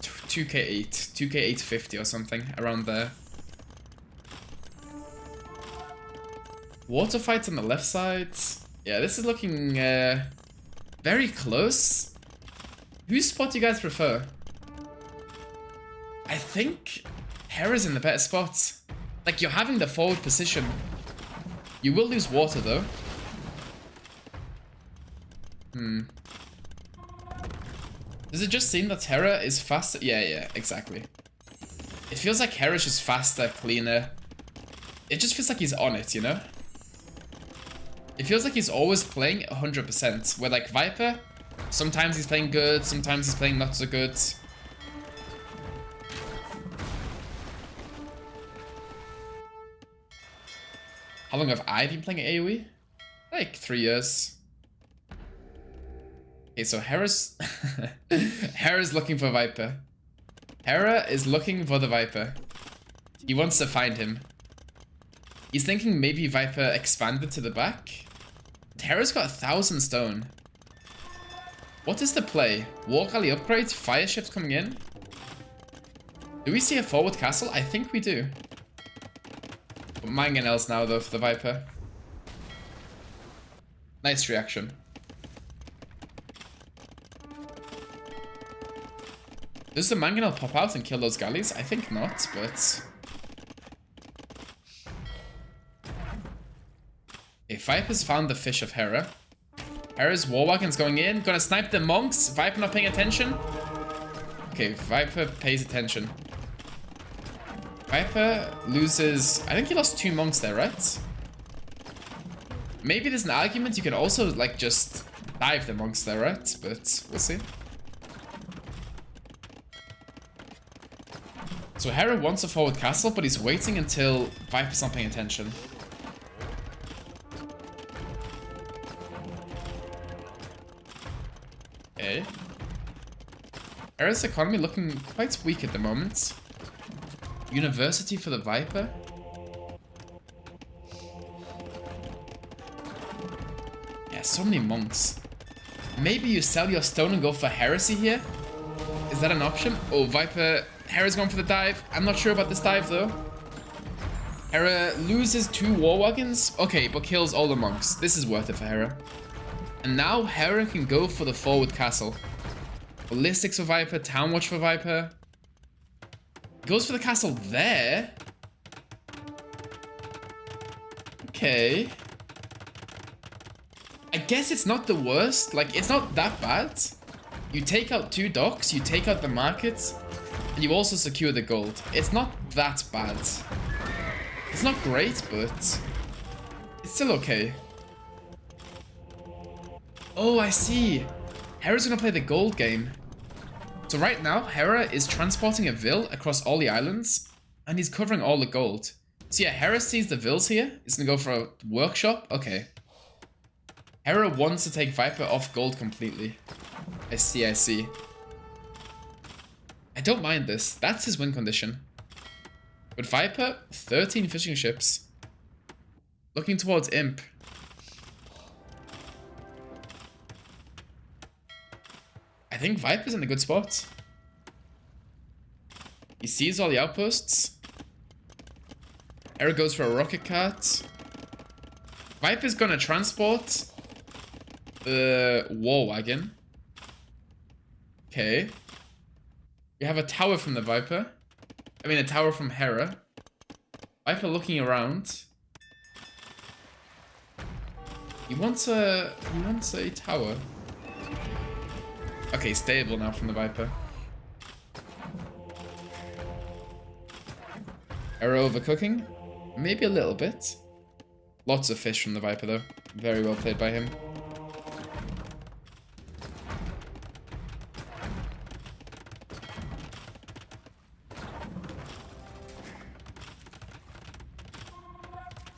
2k8, 2k850 or something, around there. Water fights on the left side. Yeah, this is looking very close. Whose spot do you guys prefer? I think Hera's in the better spot. Like, you're having the forward position. You will lose water, though. Does it just seem that Hera is faster? Yeah, exactly. It feels like Hera's just faster, cleaner. It just feels like he's on it, you know? It feels like he's always playing 100%. Where, like, Viper, sometimes he's playing good, sometimes he's playing not so good. How long have I been playing AoE? Like 3 years. Okay, so Hera's... Hera's looking for Viper. Hera is looking for the Viper. He wants to find him. He's thinking maybe Viper expanded to the back. Hera's got 1,000 stone. What is the play? War Galley upgrade? Fire ships coming in? Do we see a forward castle? I think we do. But mangonels now though for the Viper. Nice reaction. Does the mangonel pop out and kill those galleys? I think not, but... Okay, Viper's found the fish of Hera. Hera's war wagon's going in. Gonna snipe the monks. Viper not paying attention. Okay, Viper pays attention. Viper loses... I think he lost 2 monks there, right? Maybe there's an argument you can also, like, just dive the monks there, right? But we'll see. So Hera wants a forward castle, but he's waiting until Viper's not paying attention. Okay. Hera's economy looking quite weak at the moment. University for the Viper. Yeah, so many monks. Maybe you sell your stone and go for heresy here? Is that an option? Oh, Viper. Hera's going for the dive. I'm not sure about this dive though. Hera loses 2 war wagons. Okay, but kills all the monks. This is worth it for Hera. And now Hera can go for the forward castle. Ballistics for Viper, Town Watch for Viper. Goes for the castle there. Okay. I guess it's not the worst. Like, it's not that bad. You take out 2 docks, you take out the markets, and you also secure the gold. It's not that bad. It's not great, but it's still okay. Oh, I see. Hera's gonna play the gold game. So right now, Hera is transporting a Vil across all the islands, and he's covering all the gold. So yeah, Hera sees the Vils here. He's gonna go for a workshop. Okay. Hera wants to take Viper off gold completely. I see, I see. I don't mind this. That's his win condition. But Viper, 13 fishing ships. Looking towards Imp. I think Viper's in a good spot. He sees all the outposts. Hera goes for a rocket cart. Viper's gonna transport the war wagon. Okay. We have a tower from the Viper. I mean, a tower from Hera. Viper looking around. He wants a tower. Okay, stable now from the Viper. Hera overcooking? Maybe a little bit. Lots of fish from the Viper though. Very well played by him.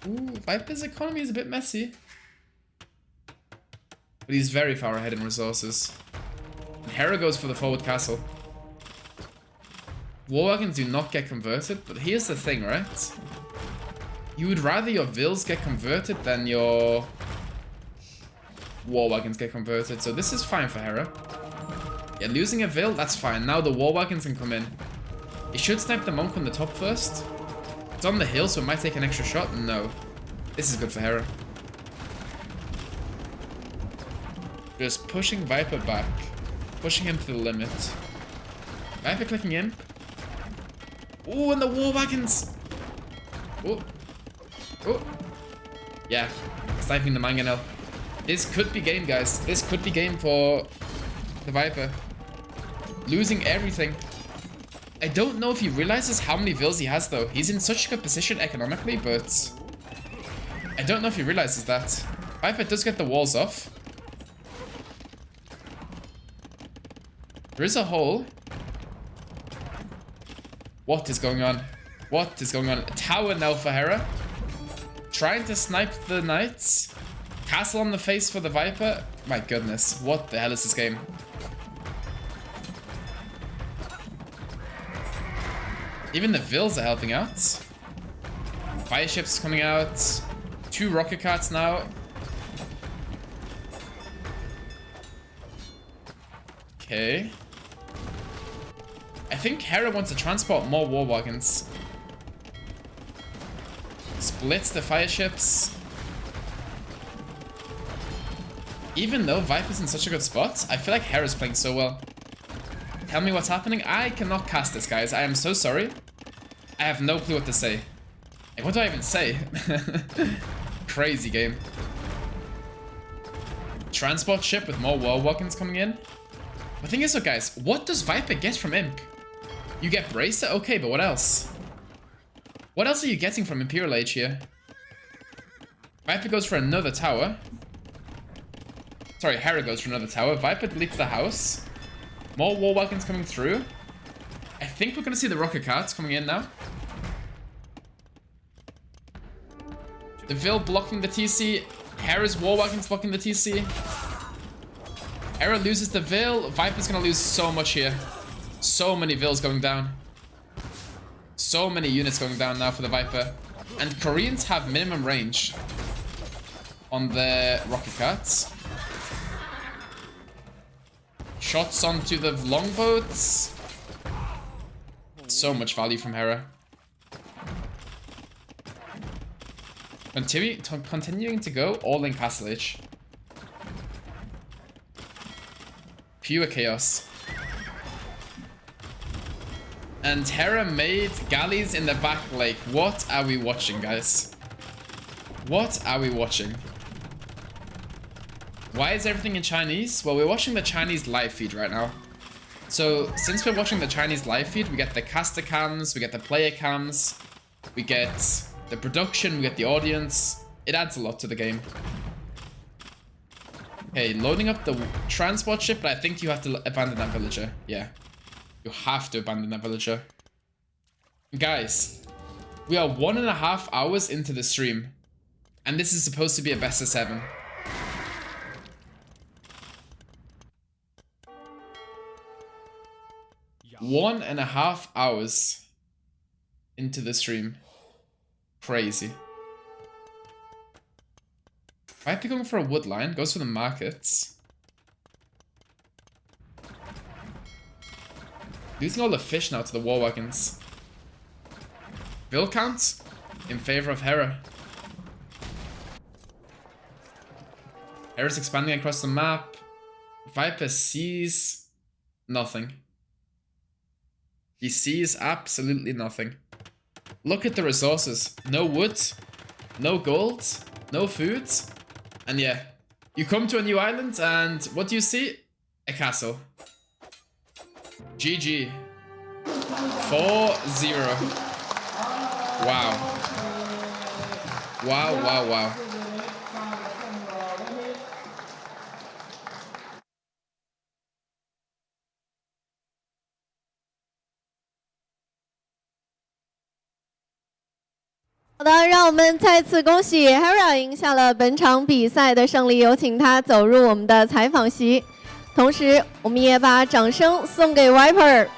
Ooh, Viper's economy is a bit messy. But he's very far ahead in resources. And Hera goes for the forward castle. War wagons do not get converted, but here's the thing, right? You would rather your Vils get converted than your war wagons get converted, so this is fine for Hera. Yeah, losing a Vil, that's fine. Now the war wagons can come in. He should snipe the monk on the top first. It's on the hill, so it might take an extra shot. No. This is good for Hera. Just pushing Viper back. Pushing him to the limit. Viper clicking in. Ooh, and the war wagons! Oh. Oh. Yeah. Sniping the mangonel. This could be game, guys. This could be game for the Viper. Losing everything. I don't know if he realizes how many Vils he has, though. He's in such a good position economically, but I don't know if he realizes that. Viper does get the walls off. There is a hole. What is going on? What is going on? A tower now for Hera. Trying to snipe the knights. Castle on the face for the Viper. My goodness. What the hell is this game? Even the Vils are helping out. Fire ships coming out. 2 rocket carts now. Okay. I think Hera wants to transport more war wagons. Splits the fire ships. Even though Viper's in such a good spot, I feel like Hera's playing so well. Tell me what's happening. I cannot cast this, guys. I am so sorry. I have no clue what to say. Like, what do I even say? Crazy game. Transport ship with more war wagons coming in. The thing is, though, guys, what does Viper get from Imp? You get Bracer? Okay, but what else? What else are you getting from Imperial Age here? Viper goes for another tower. Sorry, Hera goes for another tower. Viper deletes the house. More war wagons coming through. I think we're going to see the rocket carts coming in now. The Vil blocking the TC. Hera's war wagons blocking the TC. Hera loses the Vil. Viper's going to lose so much here. So many vills going down. So many units going down now for the Viper. And Koreans have minimum range on the rocket carts. Shots onto the longboats. So much value from Hera. Continuing to go all in Castle Age. Pure chaos. And Hera made galleys in the back lake. What are we watching, guys? What are we watching? Why is everything in Chinese? Well, we're watching the Chinese live feed right now. So, since we're watching the Chinese live feed, we get the caster cams, we get the player cams, we get the production, we get the audience. It adds a lot to the game. Okay, loading up the transport ship, but I think you have to abandon that villager. Yeah. You have to abandon that villager. Guys, we are 1.5 hours into the stream. And this is supposed to be a best of 7. One and a half hours into the stream. Crazy. Might be going for a wood line. Goes for the markets. Losing all the fish now to the war wagons. Bill count in favor of Hera. Hera's expanding across the map. Viper sees nothing. He sees absolutely nothing. Look at the resources. No wood, no gold, no food. And yeah, you come to a new island and what do you see? A castle. GG. 4-0. Wow. Wow, wow, wow.好的，让我们再次恭喜 Hera 赢下了本场比赛的胜利，有请他走入我们的采访席。同时，我们也把掌声送给 Viper。